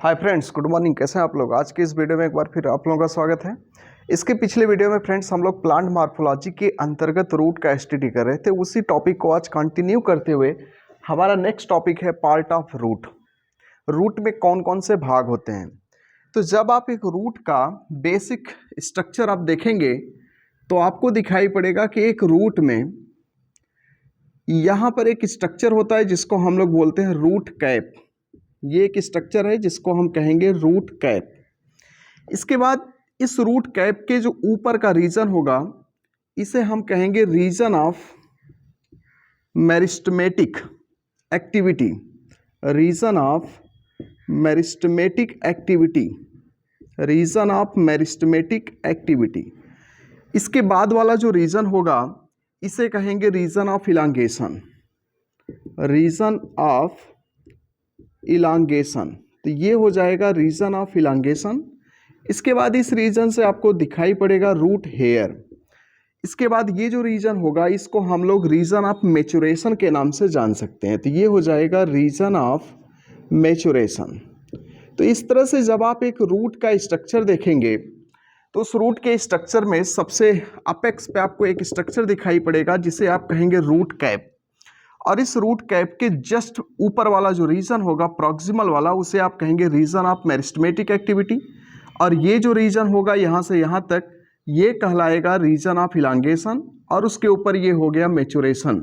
Hi friends, good morning. कैसे हैं आप लोग? आज के इस वीडियो में एक बार फिर आप लोगों का स्वागत है। इसके पिछले वीडियो में फ्रेंड्स हम लोग प्लांट मॉर्फोलॉजी के अंतर्गत रूट का एसटीडी कर रहे थे। उसी टॉपिक को आज कंटिन्यू करते हुए हमारा नेक्स्ट टॉपिक है पार्ट ऑफ रूट। रूट में कौन कौन से भाग होते हैं। तो जब आप एक रूट का बेसिक स्ट्रक्चर आप देखेंगे तो आपको दिखाई पड़ेगा कि एक रूट में यहाँ पर एक स्ट्रक्चर होता है जिसको हम लोग बोलते हैं रूट कैप। ये एक स्ट्रक्चर है जिसको हम कहेंगे रूट कैप। इसके बाद इस रूट कैप के जो ऊपर का रीजन होगा इसे हम कहेंगे region of meristematic activity. Region of meristematic activity, region of meristematic activity. इसके बाद वाला जो रीजन होगा इसे कहेंगे region of elongation, region of elongation. तो ये हो जाएगा रीजन ऑफ इलांगेशन। इसके बाद इस रीजन से आपको दिखाई पड़ेगा रूट हेयर। इसके बाद ये जो रीजन होगा इसको हम लोग रीजन ऑफ मैच्योरेशन के नाम से जान सकते हैं। तो ये हो जाएगा रीजन ऑफ मैच्योरेशन। तो इस तरह से जब आप एक रूट का स्ट्रक्चर देखेंगे तो उस रूट के स्ट्रक्चर में सबसे अपेक्स पे आपको एक स्ट्रक्चर दिखाई पड़ेगा जिसे आप कहेंगे रूट कैप। और इस रूट कैप के जस्ट ऊपर वाला जो रीजन होगा प्रॉक्सिमल वाला उसे आप कहेंगे रीजन ऑफ मेरिस्टेमेटिक एक्टिविटी। और ये जो रीजन होगा यहाँ से यहाँ तक ये कहलाएगा रीजन ऑफ इलांगेशन। और उसके ऊपर ये हो गया मैच्योरेशन।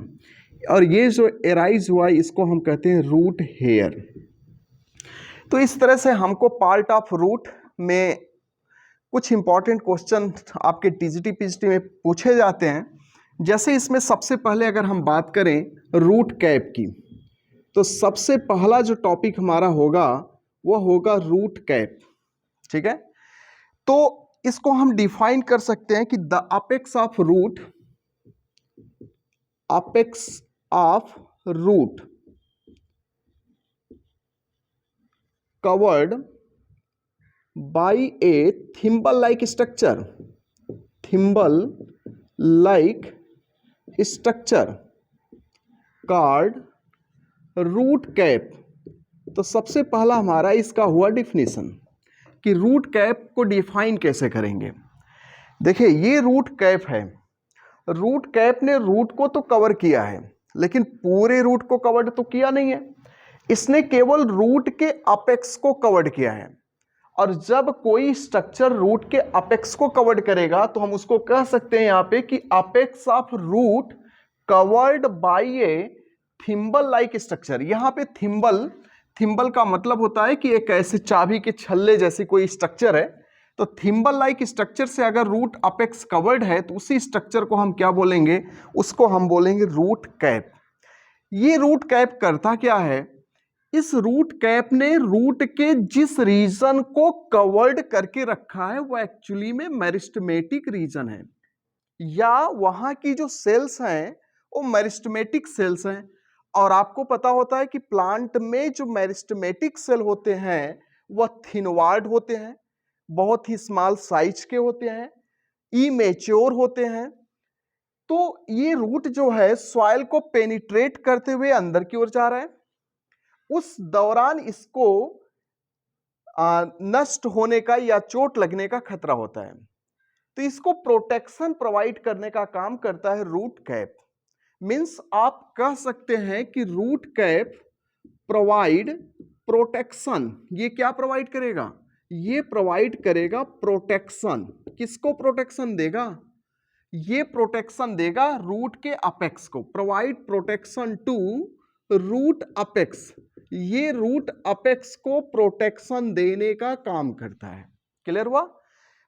और ये जो एराइज हुआ इसको हम कहते हैं रूट हेयर। तो इस तरह से हमको पार्ट ऑफ रूट में कुछ इंपॉर्टेंट क्वेश्चन आपके टीजीटी पीजीटी में पूछे जाते हैं। जैसे इसमें सबसे पहले अगर हम बात करें रूट कैप की तो सबसे पहला जो टॉपिक हमारा होगा वो होगा रूट कैप। ठीक है, तो इसको हम डिफाइन कर सकते हैं कि the apex of root, apex of root covered by a thimble like structure, thimble like structure called root cap. तो सबसे पहला हमारा इसका हुआ डिफिनीशन कि रूट कैप को डिफाइन कैसे करेंगे। देखिए ये रूट कैप है। रूट कैप ने रूट को तो कवर किया है लेकिन पूरे रूट को कवर तो किया नहीं है। इसने केवल रूट के अपेक्स को कवर किया है। और जब कोई स्ट्रक्चर रूट के अपेक्स को कवर्ड करेगा तो हम उसको कह सकते हैं यहां पे कि apex of root covered by a thimble like structure. यहां पे थिम्बल का मतलब होता है कि एक ऐसे चाबी के छल्ले जैसी कोई स्ट्रक्चर है। तो थिम्बल लाइक स्ट्रक्चर से अगर रूट अपेक्स कवर्ड है तो उसी स्ट्रक्चर को हम क्या बोलेंगे, उसको हम बोलेंगे रूट कैप। ये रूट कैप करता क्या है, इस रूट कैप ने रूट के जिस रीजन को कवर्ड करके रखा है वो एक्चुअली में मेरिस्टेमेटिक रीजन है, या वहां की जो सेल्स हैं वो मेरिस्टेमेटिक सेल्स हैं। और आपको पता होता है कि प्लांट में जो मेरिस्टेमेटिक सेल होते हैं वह थिनवार्ड होते हैं, बहुत ही स्मॉल साइज के होते हैं, इमेच्योर होते हैं। तो ये रूट जो है सॉइल को पेनिट्रेट करते हुए अंदर की ओर जा रहा है। उस दौरान इसको नष्ट होने का या चोट लगने का खतरा होता है। तो इसको प्रोटेक्शन प्रोवाइड करने का काम करता है रूट कैप। मींस आप कह सकते हैं कि रूट कैप प्रोवाइड प्रोटेक्शन। ये क्या प्रोवाइड करेगा, ये प्रोवाइड करेगा प्रोटेक्शन। किसको प्रोटेक्शन देगा, ये प्रोटेक्शन देगा रूट के अपेक्स को। Provide protection to root apex. ये रूट अपेक्स को प्रोटेक्शन देने का काम करता है। क्लियर हुआ?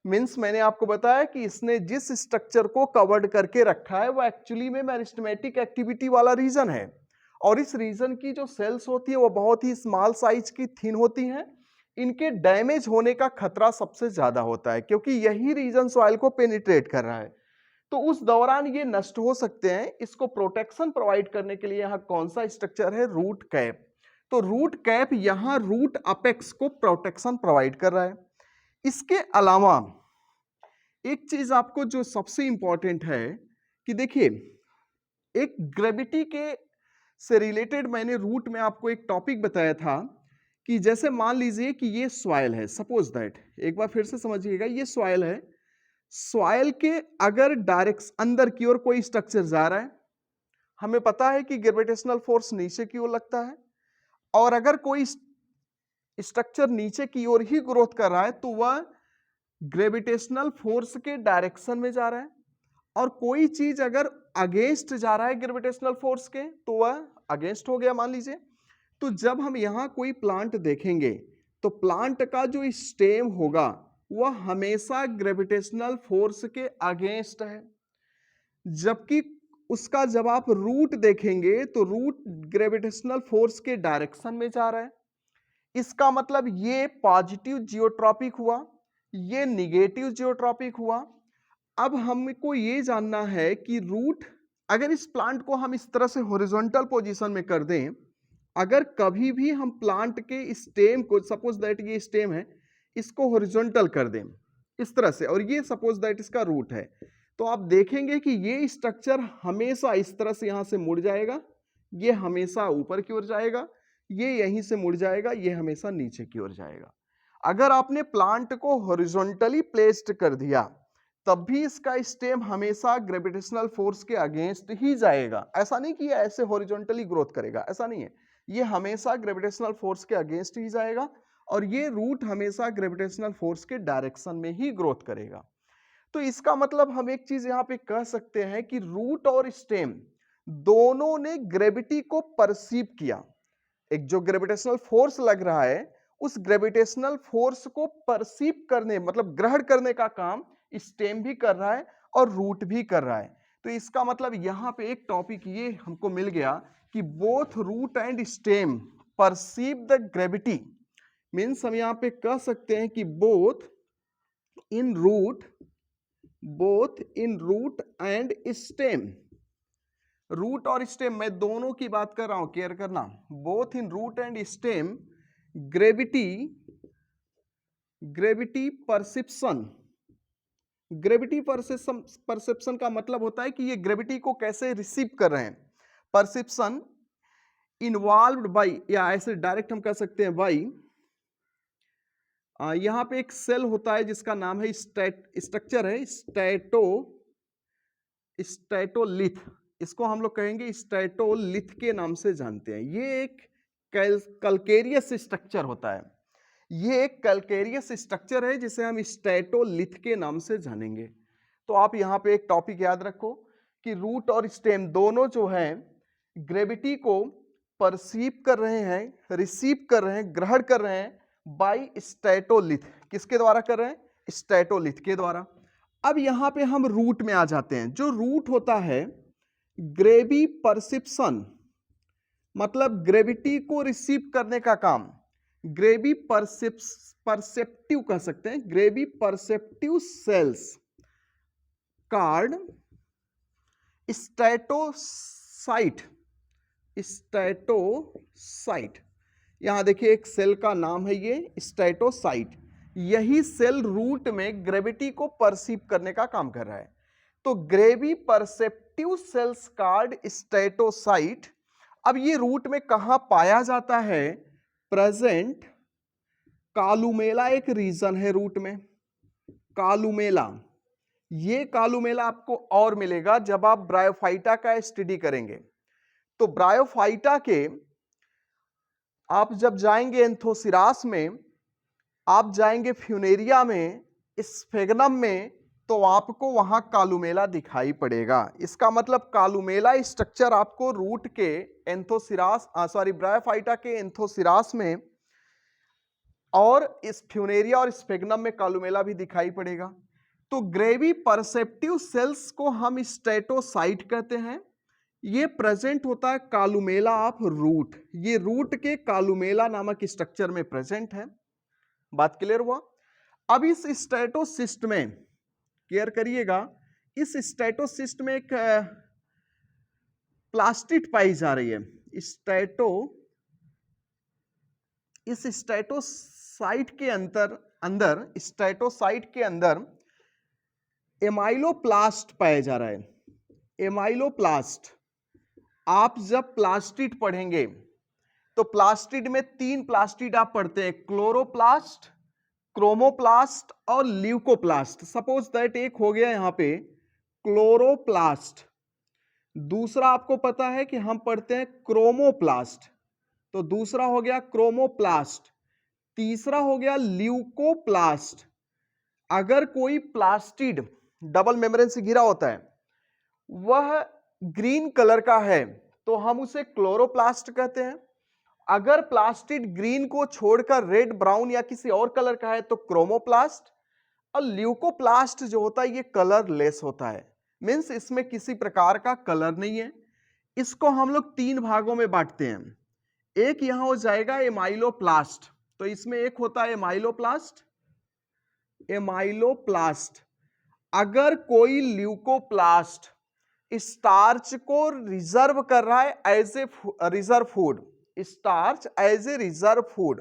मींस मैंने आपको बताया कि इसने जिस स्ट्रक्चर को कवर्ड करके रखा है वो एक्चुअली में मेरिस्टेमेटिक एक्टिविटी वाला रीजन है। और इस रीजन की जो सेल्स होती है वो बहुत ही स्मॉल साइज की, थिन होती हैं। इनके डैमेज होने का खतरा सबसे ज्यादा होता है क्योंकि यही रीजन सॉइल को पेनिट्रेट कर रहा है। तो उस दौरान ये नष्ट हो सकते हैं। इसको प्रोटेक्शन प्रोवाइड करने के लिए यहां कौन सा स्ट्रक्चर है, रूट कैप। तो रूट कैप यहां रूट अपेक्स को प्रोटेक्शन प्रोवाइड कर रहा है। इसके अलावा एक चीज आपको जो सबसे इंपॉर्टेंट है कि देखिए एक ग्रेविटी के से रिलेटेड मैंने रूट में आपको एक टॉपिक बताया था कि जैसे मान लीजिए कि ये सॉइल है, सपोज दैट, एक बार फिर से समझिएगा, ये सॉइल है, सॉइल के अगर डायरेक्ट अंदर की ओर कोई स्ट्रक्चर जा रहा है, हमें पता है कि ग्रेविटेशनल फोर्स नीचे की ओर लगता है, और अगर कोई स्ट्रक्चर नीचे की ओर ही ग्रोथ कर रहा है तो वह ग्रेविटेशनल फोर्स के डायरेक्शन में जा रहा है, और कोई चीज अगर अगेंस्ट जा रहा है ग्रेविटेशनल फोर्स के तो वह अगेंस्ट हो गया, मान लीजिए। तो जब हम यहां कोई प्लांट देखेंगे तो प्लांट का जो स्टेम होगा वह हमेशा ग्रेविटेशनल फोर्स के अगेंस्ट है, जबकि उसका जब आप रूट देखेंगे तो रूट ग्रेविटेशनल फोर्स के डायरेक्शन में जा रहा है। इसका मतलब ये पॉजिटिव जियोट्रॉपिक हुआ, ये निगेटिव जियोट्रॉपिक हुआ। अब हमको ये जानना है कि रूट, अगर इस प्लांट को हम इस तरह से हॉरिजॉन्टल पोजीशन में कर दें, अगर कभी भी हम प्लांट के स्टेम को, सपोज दैट ये स्टेम है, इसको हॉरिजॉन्टल कर दें इस तरह से, और ये सपोज दैट इसका रूट है, तो आप देखेंगे कि ये स्ट्रक्चर हमेशा इस तरह से यहां से मुड़ जाएगा, ये हमेशा ऊपर की ओर जाएगा, ये यहीं से मुड़ जाएगा, ये हमेशा नीचे की ओर जाएगा। अगर आपने प्लांट को हॉरिजॉन्टली प्लेस्ड कर दिया तब भी इसका स्टेम हमेशा ग्रेविटेशनल फोर्स के अगेंस्ट ही जाएगा। ऐसा नहीं कि ऐसे हॉरिजॉन्टली ग्रोथ करेगा, ऐसा नहीं है, ये हमेशा ग्रेविटेशनल फोर्स के अगेंस्ट ही जाएगा, और ये रूट हमेशा ग्रेविटेशनल फोर्स के डायरेक्शन में ही ग्रोथ करेगा। तो इसका मतलब हम एक चीज यहां पे कह सकते हैं कि रूट और स्टेम दोनों ने ग्रेविटी को परसीव किया। एक जो ग्रेविटेशनल फोर्स लग रहा है उस ग्रेविटेशनल फोर्स को परसीव करने, मतलब ग्रहण करने का काम स्टेम भी कर रहा है और रूट भी कर रहा है। तो इसका मतलब यहां पे एक टॉपिक ये हमको मिल गया कि both root and stem perceive the gravity, means हम यहां पे कह सकते हैं कि both in root and stem, root और स्टेम मैं दोनों की बात कर रहा हूं, केयर करना, both in root and stem gravity perception का मतलब होता है कि ये ग्रेविटी को कैसे रिसीव कर रहे हैं। परसेप्शन इन्वॉल्व्ड बाई, या ऐसे डायरेक्ट हम कह सकते हैं बाई, यहां पे एक सेल होता है जिसका नाम है स्ट्रक्चर है स्टैटोलिथ, इसको हम लोग कहेंगे स्टैटोलिथ के नाम से जानते हैं। ये एक कैलकेरियस स्ट्रक्चर होता है, ये एक कैलकेरियस स्ट्रक्चर है जिसे हम स्टैटोलिथ के नाम से जानेंगे। तो आप यहां पे एक टॉपिक याद रखो कि रूट और स्टेम दोनों जो हैं ग्रेविटी को परसीव कर रहे हैं, रिसीव कर रहे हैं, ग्रहण कर रहे हैं बाय स्टैटोलिथ। किसके द्वारा कर रहे हैं? स्टैटोलिथ के द्वारा। अब यहां पे हम रूट में आ जाते हैं। जो रूट होता है ग्रेवी परसेप्शन, मतलब ग्रेविटी को रिसीव करने का काम, ग्रेवी परसेप्टिव कह सकते हैं, ग्रेवी परसेप्टिव सेल्स कार्ड स्टैटोसाइट। यहां देखिए एक सेल का नाम है ये स्टैटोसाइट, यही सेल रूट में ग्रेविटी को परसीव करने का काम कर रहा है। तो ग्रेवी परसेप्टिव सेल्स कार्ड स्टैटोसाइट। अब ये रूट में कहां पाया जाता है? प्रेजेंट कालुमेला एक रीजन है रूट में, कालुमेला। ये कालुमेला आपको और मिलेगा जब आप ब्रायोफाइटा का स्टडी करेंगे। तो ब्रायोफाइटा के आप जब जाएंगे एंथोसिरास में, आप जाएंगे फ्यूनेरिया में, स्फेगनम में, तो आपको वहां कालुमेला दिखाई पड़ेगा। इसका मतलब कालुमेला स्ट्रक्चर आपको रूट के एंथोसिरास ब्रायोफाइटा के एंथोसिरास में और इस फ्यूनेरिया और स्फेगनम में कालुमेला भी दिखाई पड़ेगा। तो ग्रेवी परसेप्टिव सेल्स को हम स्टैटोसाइट कहते हैं। ये प्रेजेंट होता है कालुमेला ऑफ रूट, ये रूट के कालुमेला नामक स्ट्रक्चर में प्रेजेंट है। बात क्लियर हुआ? अब इस स्टैटोसिस्ट में केयर करिएगा, इस स्टैटोसिस्ट में एक प्लास्टिड पाई जा रही है। इस स्टैटोसाइट के अंदर स्टैटोसाइट के अंदर एमाइलोप्लास्ट पाया जा रहा है। एमाइलोप्लास्ट, आप जब प्लास्टिड पढ़ेंगे तो प्लास्टिड में 3 प्लास्टिड आप पढ़ते हैं, क्लोरोप्लास्ट, क्रोमोप्लास्ट और ल्यूकोप्लास्ट। सपोज दैट एक हो गया यहां पे क्लोरोप्लास्ट, दूसरा आपको पता है कि हम पढ़ते हैं क्रोमोप्लास्ट, तो दूसरा हो गया क्रोमोप्लास्ट, तीसरा हो गया ल्यूकोप्लास्ट। अगर कोई प्लास्टिड डबल मेम्ब्रेन से घिरा होता है, वह ग्रीन कलर का है, तो हम उसे क्लोरोप्लास्ट कहते हैं। अगर प्लास्टिड ग्रीन को छोड़कर रेड, ब्राउन या किसी और कलर का है तो क्रोमोप्लास्ट। और ल्यूकोप्लास्ट जो होता है ये कलर लेस होता है, मींस इसमें किसी प्रकार का कलर नहीं है। इसको हम लोग 3 भागों में बांटते हैं। एक यहां हो जाएगा एमाइलोप्लास्ट, तो इसमें एक होता है एमाइलोप्लास्ट, एमाइलोप्लास्ट। अगर कोई ल्यूकोप्लास्ट स्टार्च को रिजर्व कर रहा है as a reserve food, starch as a reserve food,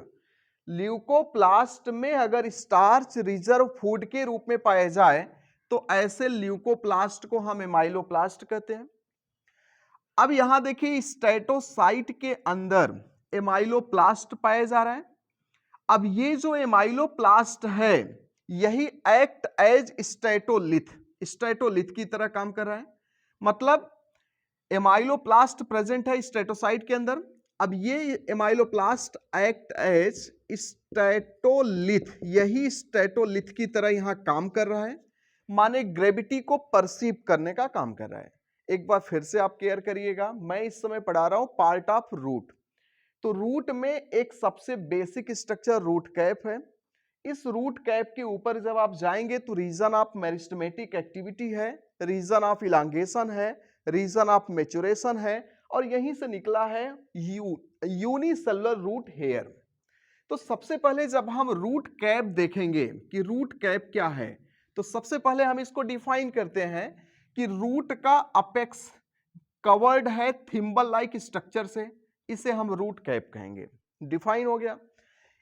leucoplast में अगर स्टार्च रिजर्व फूड के रूप में पाया जाए तो ऐसे ल्यूकोप्लास्ट को हम एमाइलोप्लास्ट कहते हैं। अब यहां देखिए स्टेटोसाइट के अंदर एमाइलोप्लास्ट पाया जा रहा है। अब ये जो एमाइलोप्लास्ट है यही एक्ट एज स्टेटोलिथ, स्टेटोलिथ की तरह काम कर रहा है। मतलब एमाइलोप्लास्ट प्रेजेंट है स्टेटोसाइट के अंदर। अब ये एमाइलोप्लास्ट एक्ट एज स्टेटोलिथ, यही स्टेटोलिथ की तरह यहां काम कर रहा है, माने ग्रेविटी को परसीव करने का काम कर रहा है। एक बार फिर से आप केयर करिएगा, मैं इस समय पढ़ा रहा हूं पार्ट ऑफ रूट। तो रूट में एक सबसे बेसिक स्ट्रक्चर रूट कैप है। इस रूट कैप के ऊपर जब आप जाएंगे तो रीजन ऑफ मेरिस्टेमेटिक एक्टिविटी है, रीजन ऑफ इलांगेशन है, रीजन ऑफ मैच्योरेशन है, और यहीं से निकला है यूनिसेलुलर रूट हेयर। तो सबसे पहले जब हम रूट कैप देखेंगे कि रूट कैप क्या है, तो सबसे पहले हम इसको डिफाइन करते हैं कि रूट का अपेक्स कवर्ड है थिम्बल लाइक स्ट्रक्चर से, इसे हम रूट कैप कहेंगे। डिफाइन हो गया।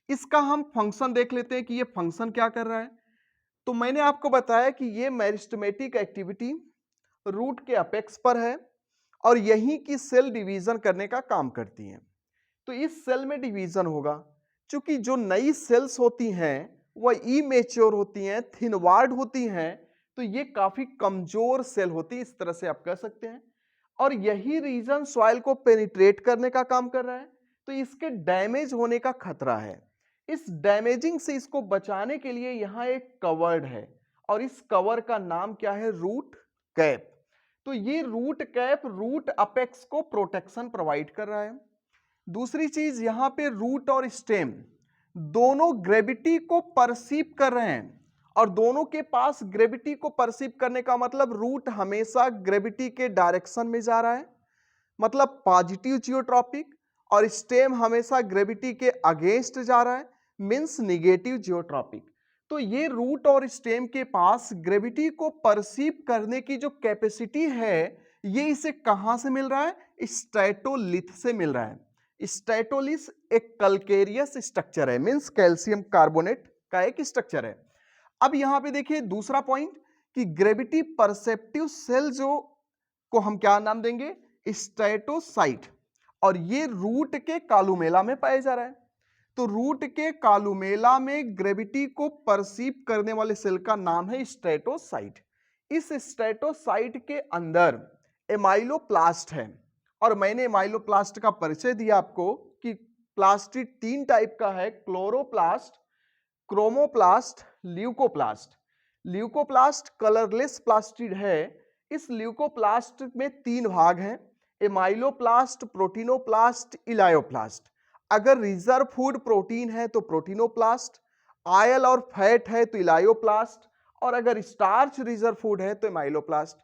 इसका हम फंक्शन देख लेते हैं कि ये फंक्शन क्या कर रहा है। तो मैंने आपको बताया कि ये मेरिस्टेमेटिक एक्टिविटी रूट के अपेक्स पर है और यहीं की सेल डिवीजन करने का काम करती है। तो इस सेल में डिवीजन होगा। चूंकि जो नई सेल्स होती हैं वह इमेच्योर होती हैं, थिनवार्ड होती हैं, तो ये काफी कमजोर सेल होती है, इस तरह से आप कह सकते हैं। और यही रीजन सॉइल को पेनिट्रेट करने का काम कर रहा है, तो इसके डैमेज होने का खतरा है। इस डैमेजिंग से इसको बचाने के लिए यहां एक कवर्ड है और इस कवर का नाम क्या है, रूट कैप। तो ये रूट कैप रूट अपेक्स को प्रोटेक्शन प्रोवाइड कर रहा है। दूसरी चीज यहां पे रूट और स्टेम दोनों ग्रेविटी को परसीव कर रहे हैं, और दोनों के पास ग्रेविटी को परसीव करने का मतलब रूट हमेशा ग्रेविटी के डायरेक्शन में जा रहा है, मतलब पॉजिटिव जियोट्रॉपिक, और स्टेम हमेशा ग्रेविटी के अगेंस्ट जा रहा है, मींस निगेटिव जियोट्रॉपिक। तो ये रूट और स्टेम के पास ग्रेविटी को परसीव करने की जो कैपेसिटी है, ये इसे कहां से मिल रहा है, स्टेटोलिथ से मिल रहा है। स्टेटोलिथ एक कैल्केरियस स्ट्रक्चर है, मींस कैल्शियम कार्बोनेट का एक स्ट्रक्चर है। अब यहां पे देखिए दूसरा पॉइंट कि ग्रेविटी परसेप्टिव सेल जो को हम क्या नाम देंगे, स्टेटोसाइट, और ये रूट के कालुमेला में पाया जा रहा है। तो रूट के कालुमेला में ग्रेविटी को परसीव करने वाले सेल का नाम है स्टेटोसाइट। इस स्टेटोसाइट के अंदर एमाइलोप्लास्ट है, और मैंने एमाइलोप्लास्ट का परिचय दिया आपको कि प्लास्टिड 3 टाइप का है, chloroplast, chromoplast, leucoplast. Leucoplast colourless plastid है। इस ल्यूकोप्लास्ट में 3 भाग हैं, एमाइलोप्लास्ट, प्रोटीनोप्लास्ट, इलायोप्लास्ट। अगर रिजर्व फूड प्रोटीन है तो प्रोटीनोप्लास्ट, आयल और फैट है तो इलायोप्लास्ट, और अगर स्टार्च रिजर्व फूड है तो एमाइलोप्लास्ट।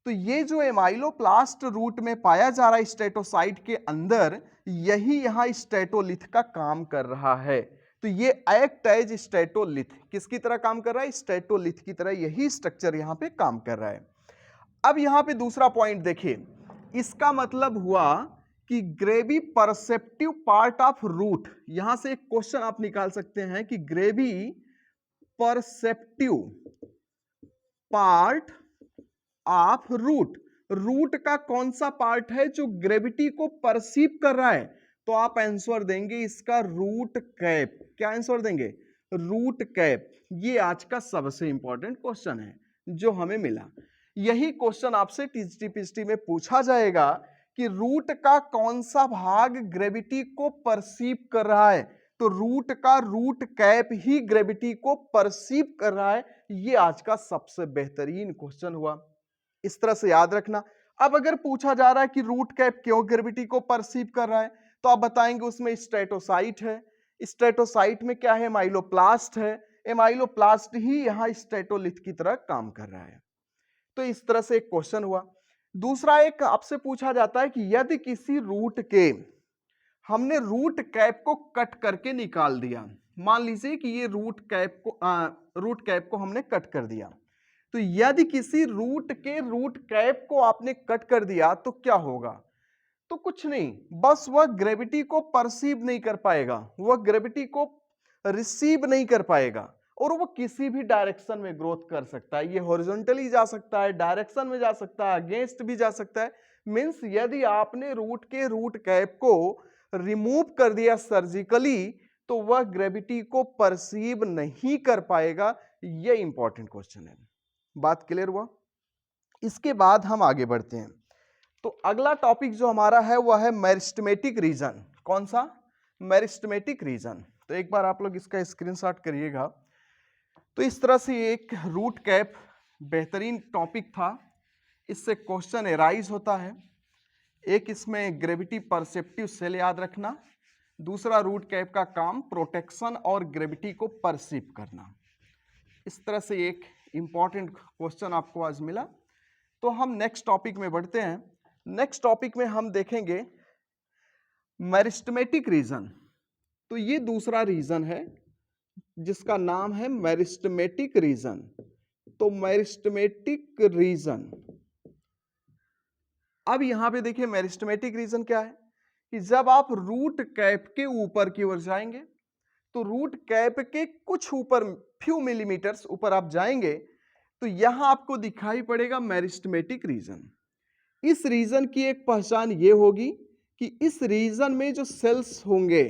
तो ये जो एमाइलोप्लास्ट रूट में पाया जा रहा है स्टेटोसाइट के अंदर, यही यहां स्टेटोलिथ का काम कर रहा है। तो ये एक्ट एज स्टेटोलिथ, किसकी तरह काम कर रहा है, स्टेटोलिथ की तरह यही स्ट्रक्चर यहां पे काम कर रहा है। अब यहां पे दूसरा पॉइंट देखिए, इसका मतलब हुआ कि graviperceptive part of root, यहां से एक क्वेश्चन आप निकाल सकते हैं कि graviperceptive part of root, root का कौन सा पार्ट है जो ग्रेविटी को परसीव कर रहा है, तो आप आंसर देंगे इसका रूट कैप। क्या आंसर देंगे? Root cap. ये आज का सबसे इंपॉर्टेंट क्वेश्चन है जो हमें मिला। यही क्वेश्चन आपसे टीजीटी में पूछा जाएगा कि रूट का कौन सा भाग ग्रेविटी को परसीव कर रहा है, तो रूट का रूट कैप ही ग्रेविटी को परसीव कर रहा है। ये आज का सबसे बेहतरीन क्वेश्चन हुआ, इस तरह से याद रखना। अब अगर पूछा जा रहा है कि रूट कैप क्यों ग्रेविटी को परसीव कर रहा है, तो आप बताएंगे उसमें स्ट्रेटोसाइट है। स्ट्रेटोसाइट में क्या है? एमाइलोप्लास्ट है। एमाइलोप्लास्ट ही यहां स्ट्रेटोलिथ की तरह काम कर रहा है। तो इस तरह से एक क्वेश्चन हुआ। दूसरा एक आपसे पूछा जाता है कि यदि किसी रूट के हमने रूट कैप को कट करके निकाल दिया, मान लीजिए कि ये रूट कैप को हमने कट कर दिया, तो यदि किसी रूट के रूट कैप को आपने कट कर दिया तो क्या होगा? तो कुछ नहीं, बस वह ग्रेविटी को परसीव नहीं कर पाएगा, वह ग्रेविटी को रिसीव नहीं कर पाएगा और वो किसी भी डायरेक्शन में ग्रोथ कर सकता है। ये हॉरिजॉन्टली जा सकता है, डायरेक्शन में जा सकता है, अगेंस्ट भी जा सकता है। मींस यदि आपने रूट के रूट कैप को रिमूव कर दिया सर्जिकली तो वह ग्रेविटी को परसीव नहीं कर पाएगा। यह इंपॉर्टेंट क्वेश्चन है। बात क्लियर हुआ? इसके बाद हम आगे बढ़ते हैं। तो अगला टॉपिक जो हमारा है वह है मेरिस्टेमेटिक रीजन। कौन सा? Meristematic reason. तो एक बार आप लोग इसका स्क्रीनशॉट करिएगा। तो इस तरह से एक रूट कैप बेहतरीन टॉपिक था, इससे क्वेश्चन एराइज होता है। एक इसमें ग्रेविटी परसेप्टिव सेल याद रखना, दूसरा रूट कैप का काम प्रोटेक्शन और ग्रेविटी को परसीव करना। इस तरह से एक इंपॉर्टेंट क्वेश्चन आपको आज मिला। तो हम नेक्स्ट टॉपिक में बढ़ते हैं। नेक्स्ट टॉपिक में हम देखेंगे मेरिस्टेमेटिक रीजन। तो ये दूसरा रीजन है जिसका नाम है मेरिस्टेमेटिक रीजन। तो मेरिस्टेमेटिक रीजन, अब यहां पे देखिए मेरिस्टेमेटिक रीजन क्या है कि जब आप रूट कैप के ऊपर की ओर जाएंगे, तो रूट कैप के कुछ ऊपर फ्यू मिलीमीटर्स ऊपर आप जाएंगे तो यहां आपको दिखाई पड़ेगा मेरिस्टेमेटिक रीजन। इस रीजन की एक पहचान ये होगी कि इस रीजन में जो सेल्स होंगे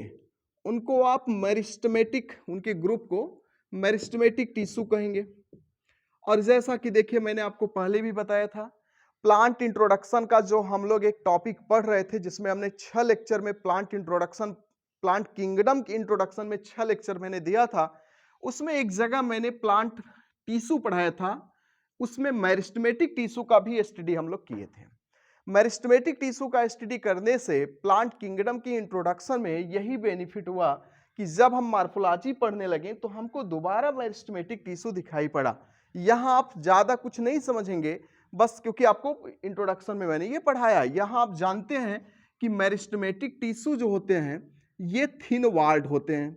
उनको आप मेरिस्टेमेटिक, उनके ग्रुप को मेरिस्टेमेटिक टिश्यू कहेंगे। और जैसा कि देखिए मैंने आपको पहले भी बताया था, प्लांट इंट्रोडक्शन का जो हम लोग एक टॉपिक पढ़ रहे थे जिसमें हमने 6 लेक्चर में प्लांट इंट्रोडक्शन, प्लांट किंगडम की इंट्रोडक्शन में 6 लेक्चर मैंने दिया था, उसमें एक जगह मैंने प्लांट टिश्यू पढ़ाया था, उसमें मेरिस्टेमेटिक टिश्यू का भी स्टडी हम लोग किए थे। मेरिस्टेमेटिक टिश्यू का स्टडी करने से प्लांट किंगडम की इंट्रोडक्शन में यही बेनिफिट हुआ कि जब हम मार्फोलॉजी पढ़ने लगे तो हमको दोबारा मेरिस्टेमेटिक टिश्यू दिखाई पड़ा। यहां आप ज्यादा कुछ नहीं समझेंगे, बस क्योंकि आपको इंट्रोडक्शन में मैंने ये पढ़ाया। यहां आप जानते हैं कि मेरिस्टेमेटिक टिश्यू जो होते हैं ये थिन वॉल्ड होते हैं।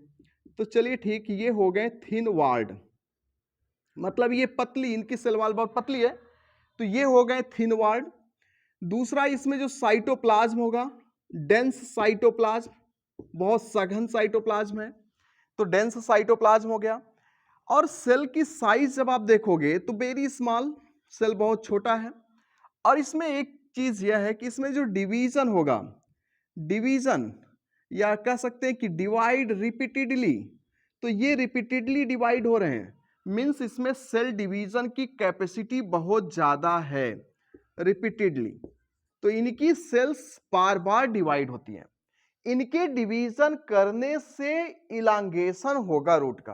तो चलिए ठीक, ये हो गए थिन वॉल्ड, मतलब ये पतली, इनकी सेल वॉल बहुत पतली है, तो ये हो गए थिन वॉल्ड। दूसरा इसमें जो साइटोप्लाज्म होगा, डेंस साइटोप्लाज्म, बहुत सघन साइटोप्लाज्म है, तो डेंस साइटोप्लाज्म हो गया। और सेल की साइज जब आप देखोगे तो वेरी स्मॉल, सेल बहुत छोटा है। और इसमें एक चीज यह है कि इसमें जो डिवीजन होगा, डिवीजन या कह सकते हैं कि डिवाइड रिपीटेडली, तो ये रिपीटेडली डिवाइड हो रहे हैं, मींस इसमें सेल डिवीजन की कैपेसिटी बहुत ज्यादा है रिपीटेडली। तो इनकी सेल्स बार बार डिवाइड होती हैं। इनके डिवीजन करने से इलांगेशन होगा रूट का।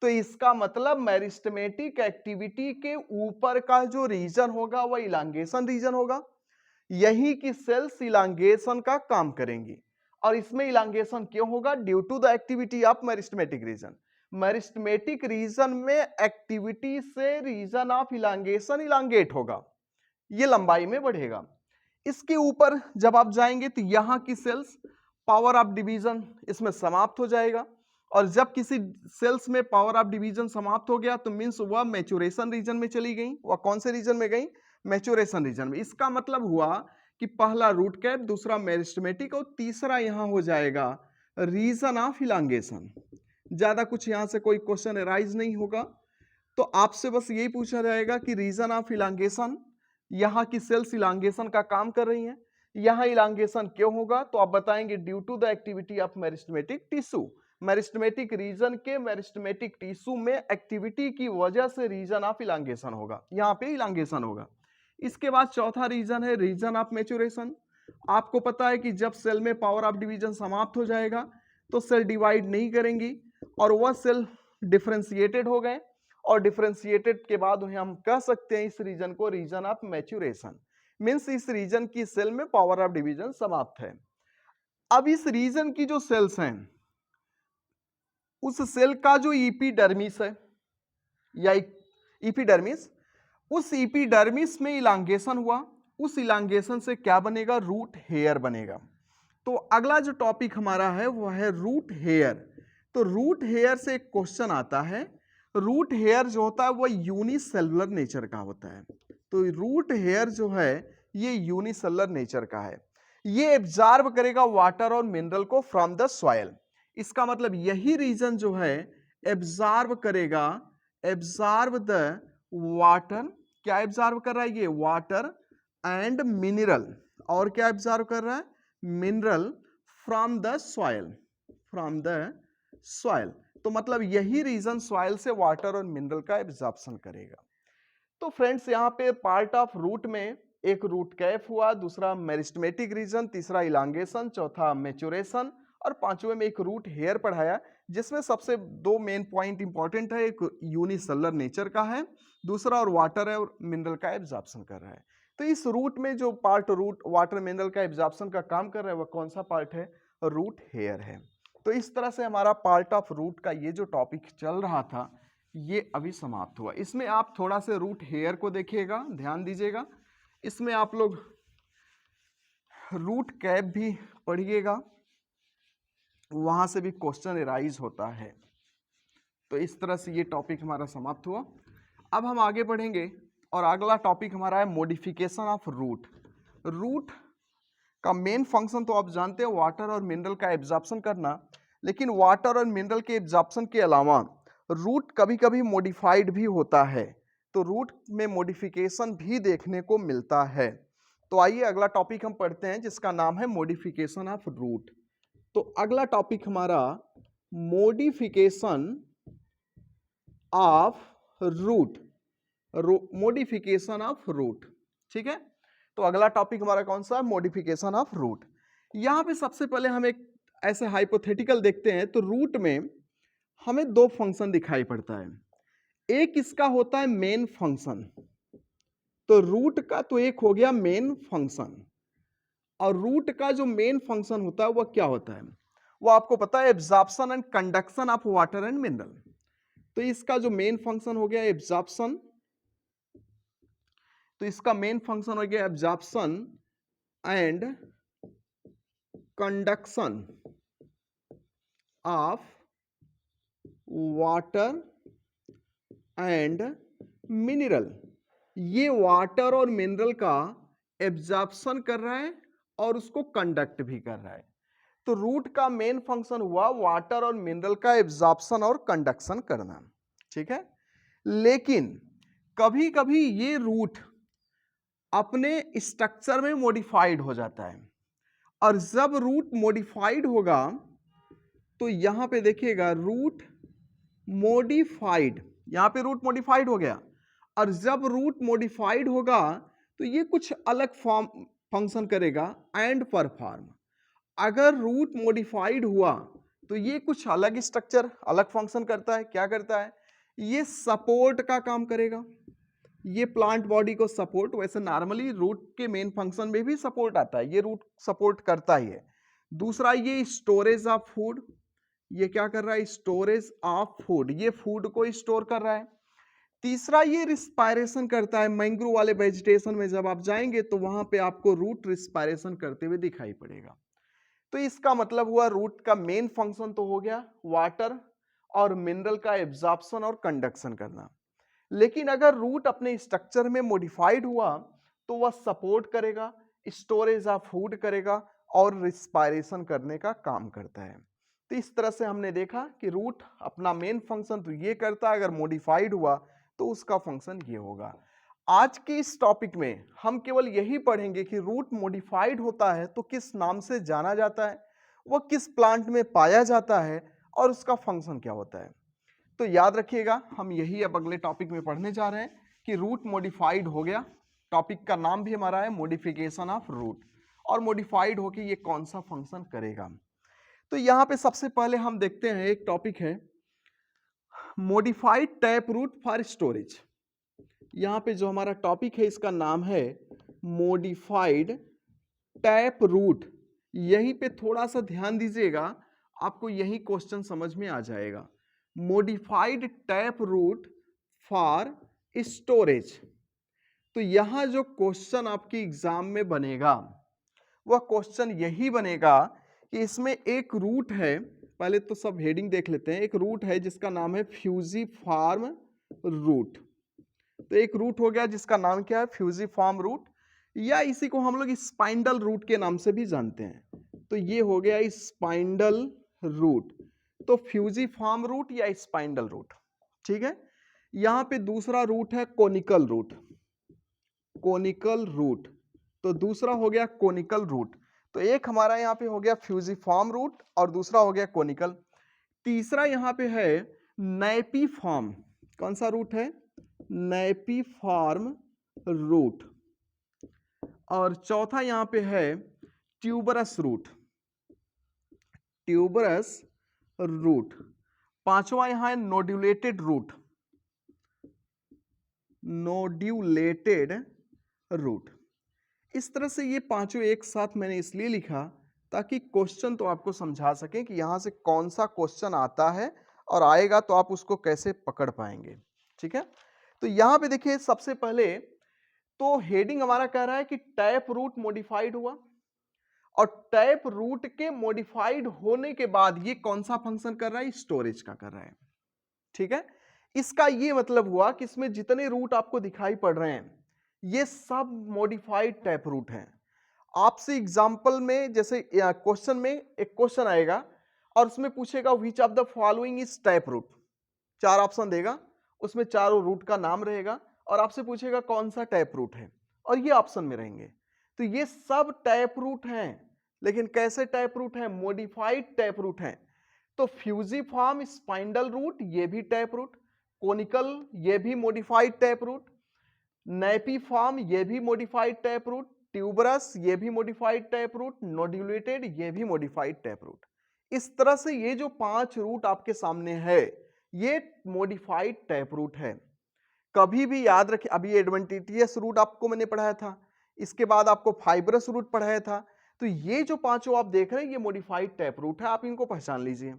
तो इसका मतलब मेरिस्टेमेटिक एक्टिविटी के ऊपर का जो रीजन होगा वह इलांगेशन रीजन होगा। यही की सेल्स इलांगेशन का काम करेंगी। और इसमें इलांगेशन क्यों होगा? Due to the activity of meristematic region. Meristematic region में एक्टिविटी से रीजन ऑफ इलांगेशन इलांगेट होगा, ये लंबाई में बढ़ेगा। इसके ऊपर जब आप जाएंगे तो यहां की सेल्स पावर ऑफ डिवीजन इसमें समाप्त हो जाएगा। और जब किसी सेल्स में पावर ऑफ डिवीजन समाप्त हो गया तो मींस वह मैच्योरेशन रीजन में चली गई। वह कौन से रीजन में गई? मैच्योरेशन रीजन में। इसका मतलब हुआ कि पहला रूट कैप, दूसरा मेरिस्टेमेटिक और तीसरा यहां हो जाएगा रीजन ऑफ इलांगेशन। ज्यादा कुछ यहां से कोई क्वेश्चन अराइज नहीं होगा। तो आपसे बस यही पूछा जाएगा कि रीजन ऑफ इलांगेशन, यहां की सेल्स इलांगेशन का काम कर रही हैं, यहाँ इलांगेशन क्यों होगा, तो आप बताएंगे due to the activity of meristematic tissue. Meristematic region के मेरिस्टेमेटिक टिश्यू में एक्टिविटी की वजह से रीजन ऑफ इलांगेशन होगा, यहाँ पे इलांगेशन होगा। इसके बाद चौथा रीजन है रीजन ऑफ मैच्योरेशन। आपको पता है कि जब सेल में पावर ऑफ डिवीजन समाप्त हो जाएगा तो सेल डिवाइड नहीं करेंगी और वह सेल डिफरेंशिएटेड हो गए, और डिफरेंशिएटेड के बाद उन्हें हम कह सकते हैं इस रीजन को रीजन ऑफ मैच्योरेशन। मींस इस रीजन की सेल में पावर ऑफ डिवीजन समाप्त है। अब इस रीजन की जो सेल्स हैं उस सेल का जो इपीडर्मिस है या इपीडर्मिस, उस इपीडर्मिस में इलांगेशन हुआ, उस इलांगेशन से क्या बनेगा, रूट हेयर बनेगा। तो अगला जो टॉपिक हमारा है वह है रूट हेयर। तो रूट हेयर से एक क्वेश्चन आता है, रूट हेयर जो होता है वह यूनिसेलुलर नेचर का होता है। तो रूट हेयर जो है ये यूनिसेलुलर नेचर का है, ये एब्जॉर्ब करेगा वाटर और मिनरल को फ्रॉम द सॉइल। इसका मतलब यही रीजन जो है एब्जॉर्ब करेगा, एब्जॉर्ब द वाटर, क्या एब्जॉर्ब कर रहा है ये, वाटर एंड मिनरल, और क्या एब्जॉर्ब कर रहा है, mineral from the soil, from the soil. तो मतलब यही रीजन सॉइल से वाटर और मिनरल का एब्जॉर्प्शन करेगा। तो फ्रेंड्स यहाँ पे पार्ट ऑफ रूट में एक रूट कैप हुआ, दूसरा मेरिस्टेमेटिक रीजन, तीसरा इलांगेशन, चौथा मैच्योरेशन, और पांचवें में एक रूट हेयर पढ़ाया, जिसमें सबसे दो मेन पॉइंट इंपॉर्टेंट है, एक यूनिसेलुलर नेचर का है, दूसरा और वाटर है और मिनरल का एब्जॉर्प्शन कर रहा है। तो इस रूट में जो पार्ट रूट वाटर मिनरल का एब्जॉर्प्शन का काम कर रहा है वह कौन सा पार्ट है, रूट हेयर है। तो इस तरह से हमारा पार्ट ऑफ रूट का ये जो टॉपिक चल रहा था ये अभी समाप्त हुआ। इसमें आप थोड़ा से रूट हेयर को देखिएगा, ध्यान दीजिएगा, इसमें आप लोग रूट कैप भी पढ़िएगा, वहां से भी क्वेश्चन एराइज होता है। तो इस तरह से ये टॉपिक हमारा समाप्त हुआ। अब हम आगे बढ़ेंगे और अगला टॉपिक हमारा है मॉडिफिकेशन ऑफ रूट। रूट का मेन फंक्शन तो आप जानते हैं वाटर और मिनरल का एब्जॉर्प्शन करना, लेकिन वाटर और मिनरल के एब्जॉर्प्शन के अलावा रूट कभी कभी मॉडिफाइड भी होता है, तो रूट में मॉडिफिकेशन भी देखने को मिलता है। तो आइए अगला टॉपिक हम पढ़ते हैं जिसका नाम है मॉडिफिकेशन ऑफ रूट। तो अगला टॉपिक हमारा modification of root, modification of root, ठीक है। तो अगला टॉपिक हमारा कौन सा है, मॉडिफिकेशन ऑफ रूट। यहां पे सबसे पहले हम एक ऐसे हाइपोथेटिकल देखते हैं। तो रूट में हमें दो फंक्शन दिखाई पड़ता है, एक इसका होता है मेन फंक्शन, तो रूट का तो एक हो गया मेन फंक्शन, और रूट का जो मेन फंक्शन होता है वह क्या होता है, वो आपको पता है absorption and conduction of water and mineral. तो इसका जो मेन फंक्शन हो गया एब्जॉर्प्शन, तो इसका मेन फंक्शन हो गया absorption and conduction of water and mineral. ये वाटर और मिनरल का एब्जॉर्प्शन कर रहा है और उसको कंडक्ट भी कर रहा है। तो रूट का मेन फंक्शन हुआ वाटर और मिनरल का एब्जॉर्प्शन और कंडक्शन करना, ठीक है। लेकिन कभी कभी ये रूट अपने स्ट्रक्चर में मॉडिफाइड हो जाता है, और जब रूट मॉडिफाइड होगा तो यहां पे देखिएगा रूट मॉडिफाइड, यहां पे रूट मॉडिफाइड हो गया, और जब रूट मॉडिफाइड होगा तो ये कुछ अलग फॉर्म फंक्शन करेगा एंड परफॉर्म। अगर रूट मॉडिफाइड हुआ तो ये कुछ अलग स्ट्रक्चर अलग फंक्शन करता है, क्या करता है, ये सपोर्ट का काम करेगा, ये प्लांट बॉडी को सपोर्ट, वैसे नॉर्मली रूट के मेन फंक्शन में भी सपोर्ट आता है, ये रूट सपोर्ट करता ही है। दूसरा ये स्टोरेज ऑफ फूड, ये क्या कर रहा है, स्टोरेज ऑफ फूड, ये फूड को स्टोर कर रहा है। तीसरा ये रिस्पायरेशन करता है, मैंग्रोव वाले वेजिटेशन में जब आप जाएंगे तो वहां पे आपको रूट रिस्पायरेशन करते हुए दिखाई पड़ेगा। तो इसका मतलब हुआ रूट का मेन फंक्शन तो हो गया वाटर और मिनरल का एब्जॉर्प्शन और कंडक्शन करना, लेकिन अगर रूट अपने स्ट्रक्चर में मॉडिफाइड हुआ तो वह सपोर्ट करेगा, स्टोरेज ऑफ फूड करेगा और रिस्पायरेशन करने का काम करता है। तो इस तरह से हमने देखा कि रूट अपना मेन फंक्शन तो ये करता है, अगर मॉडिफाइड हुआ तो उसका फंक्शन ये होगा। आज के इस टॉपिक में हम केवल यही पढ़ेंगे कि रूट मॉडिफाइड होता है तो किस नाम से जाना जाता है, वह किस प्लांट में पाया जाता है और उसका फंक्शन क्या होता है। तो याद रखिएगा, हम यही अब अगले टॉपिक में पढ़ने जा रहे हैं कि रूट मॉडिफाइड हो गया। टॉपिक का नाम भी हमारा है मॉडिफिकेशन ऑफ रूट, और मॉडिफाइड होके ये कौन सा फंक्शन करेगा। तो यहाँ पे सबसे पहले हम देखते हैं एक टॉपिक है modified tap root for storage. यहाँ पे जो हमारा टॉपिक है इसका नाम है मॉडिफाइड टैप रूट। यहीं पे थोड़ा सा ध्यान दीजिएगा, आपको यही क्वेश्चन समझ में आ जाएगा। Modified tap root for storage. तो यहां जो क्वेश्चन आपके एग्जाम में बनेगा वह क्वेश्चन यही बनेगा कि इसमें एक रूट है, पहले तो सब हेडिंग देख लेते हैं। एक रूट है जिसका नाम है फ्यूजिफॉर्म रूट। तो एक रूट हो गया जिसका नाम क्या है, फ्यूजिफॉर्म रूट, या इसी को हम लोग स्पाइंडल रूट के नाम से भी जानते हैं। तो ये हो गया स्पाइंडल रूट। तो फ्यूजिफॉर्म रूट या स्पाइंडल रूट, ठीक है। यहां पे दूसरा रूट है कोनिकल रूट। कोनिकल रूट, तो दूसरा हो गया कोनिकल रूट। तो एक हमारा यहां पे हो गया फ्यूजिफॉर्म रूट और दूसरा हो गया कोनिकल। तीसरा यहां पे है नैपीफॉर्म। कौन सा रूट है, नैपीफॉर्म रूट। और चौथा यहां पे है ट्यूबरस रूट, ट्यूबरस रूट। पांचवा यहां है नोड्यूलेटेड रूट, नोड्यूलेटेड रूट। इस तरह से ये पांचों एक साथ मैंने इसलिए लिखा ताकि क्वेश्चन तो आपको समझा सकें कि यहां से कौन सा क्वेश्चन आता है, और आएगा तो आप उसको कैसे पकड़ पाएंगे, ठीक है। तो यहां पे देखिए सबसे पहले तो हेडिंग हमारा कह रहा है कि टैप रूट मॉडिफाइड हुआ, और टैप रूट के मॉडिफाइड होने के बाद ये कौन सा फंक्शन कर रहा है, स्टोरेज का कर रहा है, ठीक है। इसका ये मतलब हुआ कि इसमें जितने रूट आपको दिखाई पड़ रहे हैं ये सब मॉडिफाइड टैप रूट हैं। आपसे एग्जांपल में जैसे क्वेश्चन में एक क्वेश्चन आएगा और उसमें पूछेगा which of the following is tap root. 4 option देगा, उसमें चारों रूट का नाम रहेगा और आपसे पूछेगा कौन सा टैप रूट है, और ये ऑप्शन में रहेंगे। तो ये सब टैप रूट हैं, लेकिन कैसे टैप रूट है, मॉडिफाइड टैप रूट हैं। तो फ्यूजिफॉर्म स्पाइंडल रूट ये भी टैप रूट, कोनिकल ये भी मॉडिफाइड टैप रूट, नैपीफॉर्म ये भी मॉडिफाइड टैप रूट, ट्यूबरस ये भी मॉडिफाइड टैप रूट, नोड्यूलेटेड ये भी मॉडिफाइड टैप रूट। इस तरह से ये जो 5 रूट आपके सामने है ये मॉडिफाइड टैप रूट है। कभी भी याद रखिए, अभी एडवेंटिटियस रूट आपको मैंने पढ़ाया था, इसके बाद आपको फाइब्रस रूट पढ़ाया था। तो ये जो पांचों आप देख रहे हैं ये मॉडिफाइड टैप रूट है, आप इनको पहचान लीजिए।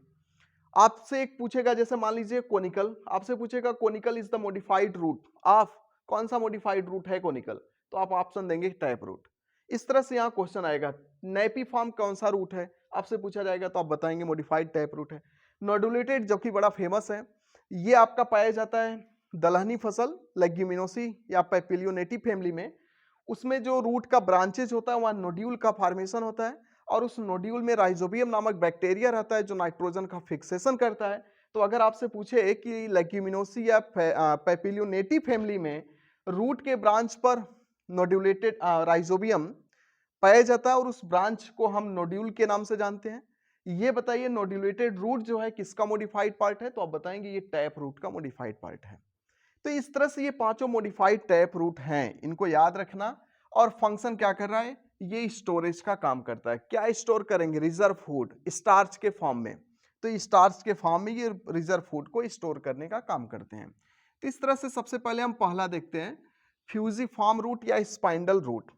आपसे एक पूछेगा, जैसे मान लीजिए कोनिकल, आपसे पूछेगा conical is the modified root of, कौन सा मॉडिफाइड रूट है कोनिकल, तो आप ऑप्शन देंगे टैप रूट। इस तरह से यहां क्वेश्चन आएगा नैपीफॉर्म कौन सा रूट है, आपसे पूछा जाएगा तो आप बताएंगे मॉडिफाइड टैप रूट है। नोडुलेटेड जो कि बड़ा फेमस है, ये आपका पाया जाता है दलहनी फसल लेग्यूमिनोसी या पैपिलियोनेटी फैमिली में। उसमें जो रूट का ब्रांचेज होता है वहां नोड्यूल का फॉर्मेशन होता है, और उस नोड्यूल में राइजोबियम नामक बैक्टीरिया रहता है जो नाइट्रोजन का फिक्सेशन करता है। तो अगर आपसे पूछे कि लेग्यूमिनोसी या पैपिलियोनेटी फैमिली में रूट के ब्रांच पर नोड्यूलेटेड राइजोबियम पाया जाता है और उस ब्रांच को हम नोड्यूल के नाम से जानते हैं, ये बताइए नोड्यूलेटेड रूट जो है किसका मॉडिफाइड पार्ट है, तो आप बताएंगे ये टैप रूट का मॉडिफाइड पार्ट है। तो इस तरह से ये पांचों मॉडिफाइड टैप रूट हैं, इनको याद रखना। और फंक्शन क्या कर रहा है, ये स्टोरेज का काम करता है। क्या स्टोर करेंगे, रिजर्व फूड स्टार्च के फॉर्म में। तो स्टार्च के फॉर्म में ये रिजर्व फूड को स्टोर करने का काम करते हैं। तो इस तरह से सबसे पहले हम पहला देखते हैं फ्यूजिफॉर्म रूट या स्पाइंडल रूट।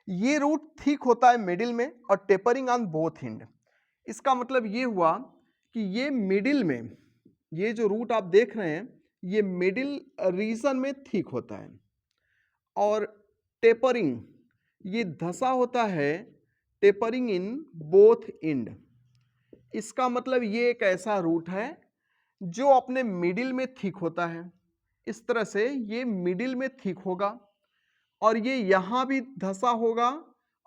ये रूट थिक होता है मिडिल में और टेपरिंग ऑन बोथ एंड। इसका मतलब ये हुआ कि ये मिडिल में, ये जो रूट आप देख रहे हैं ये मिडिल रीजन में थिक होता है, और टेपरिंग ये धसा होता है टेपरिंग इन बोथ एंड। इसका मतलब ये एक ऐसा रूट है जो अपने मिडिल में थिक होता है। इस तरह से ये मिडिल में थिक होगा, और ये यहां भी धसा होगा,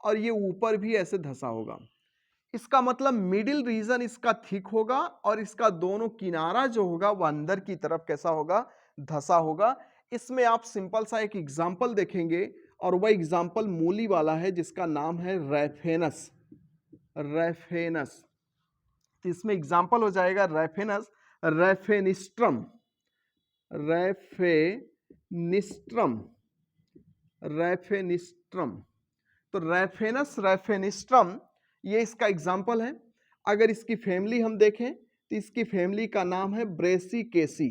और ये ऊपर भी ऐसे धसा होगा। इसका मतलब मिडिल रीजन इसका थिक होगा, और इसका दोनों किनारा जो होगा वह अंदर की तरफ कैसा होगा, धसा होगा। इसमें आप सिंपल सा एक एग्जाम्पल देखेंगे और वह एग्जाम्पल मूली वाला है जिसका नाम है रेफेनस। रेफेनस, तो इसमें एग्जाम्पल हो जाएगा रेफेनस, रेफेनिस्ट्रम, रेफेनिस्ट्रम, रेफेनिस्ट्रम। तो रेफेनस रेफेनिस्ट्रम ये इसका एग्जाम्पल है। अगर इसकी फैमिली हम देखें तो इसकी फैमिली का नाम है ब्रेसिकेसी।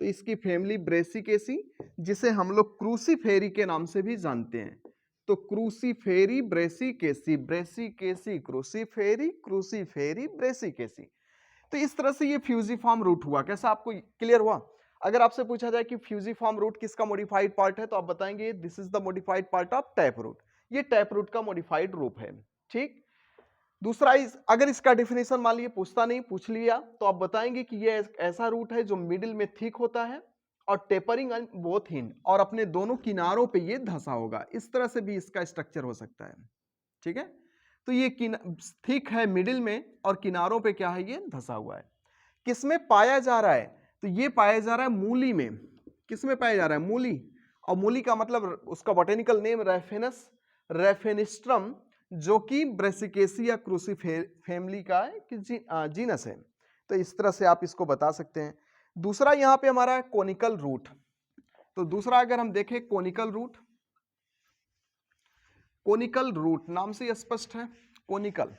तो इसकी फैमिली ब्रेसिकेसी, जिसे हम लोग क्रूसीफेरी के नाम से भी जानते हैं। तो क्रूसीफेरी ब्रेसिकेसी, ब्रेसिकेसी क्रूसीफेरी, क्रूसीफेरी ब्रेसिकेसी। तो इस तरह से ये फ्यूजिफॉर्म रूट हुआ। कैसा, आपको क्लियर हुआ? अगर आपसे पूछा जाए कि फ्यूजिफॉर्म रूट किसका मॉडिफाइड पार्ट है तो आप बताएंगे this is the modified part of tap root. ये टैप रूट का मॉडिफाइड रूप है। ठीक। दूसरा, अगर इसका डेफिनेशन मान लीजिए पूछता नहीं, पूछ लिया, तो आप बताएंगे कि ये ऐसा रूट है जो मिडिल में थिक होता है और टेपरिंग बोथ हिंड, और अपने दोनों किनारों पे ये धंसा होगा। इस तरह से भी इसका स्ट्रक्चर हो सकता है। ठीक है, तो ये थिक है मिडिल में और किनारों पे क्या है, ये धंसा हुआ है। किसमें पाया जा रहा है? तो ये पाया जा रहा है मूली में। किसमें पाया जा रहा है? मूली। और मूली का मतलब उसका बॉटेनिकल नेम रेफेनस रेफेनिस्ट्रम, जो कि ब्रेसिकेसी या क्रूसी फैमिली का जीनस है। तो इस तरह से आप इसको बता सकते हैं। दूसरा यहां पे हमारा है कोनिकल रूट। तो दूसरा अगर हम देखें कोनिकल रूट, कोनिकल रूट नाम से स्पष्ट है, कोनिकल।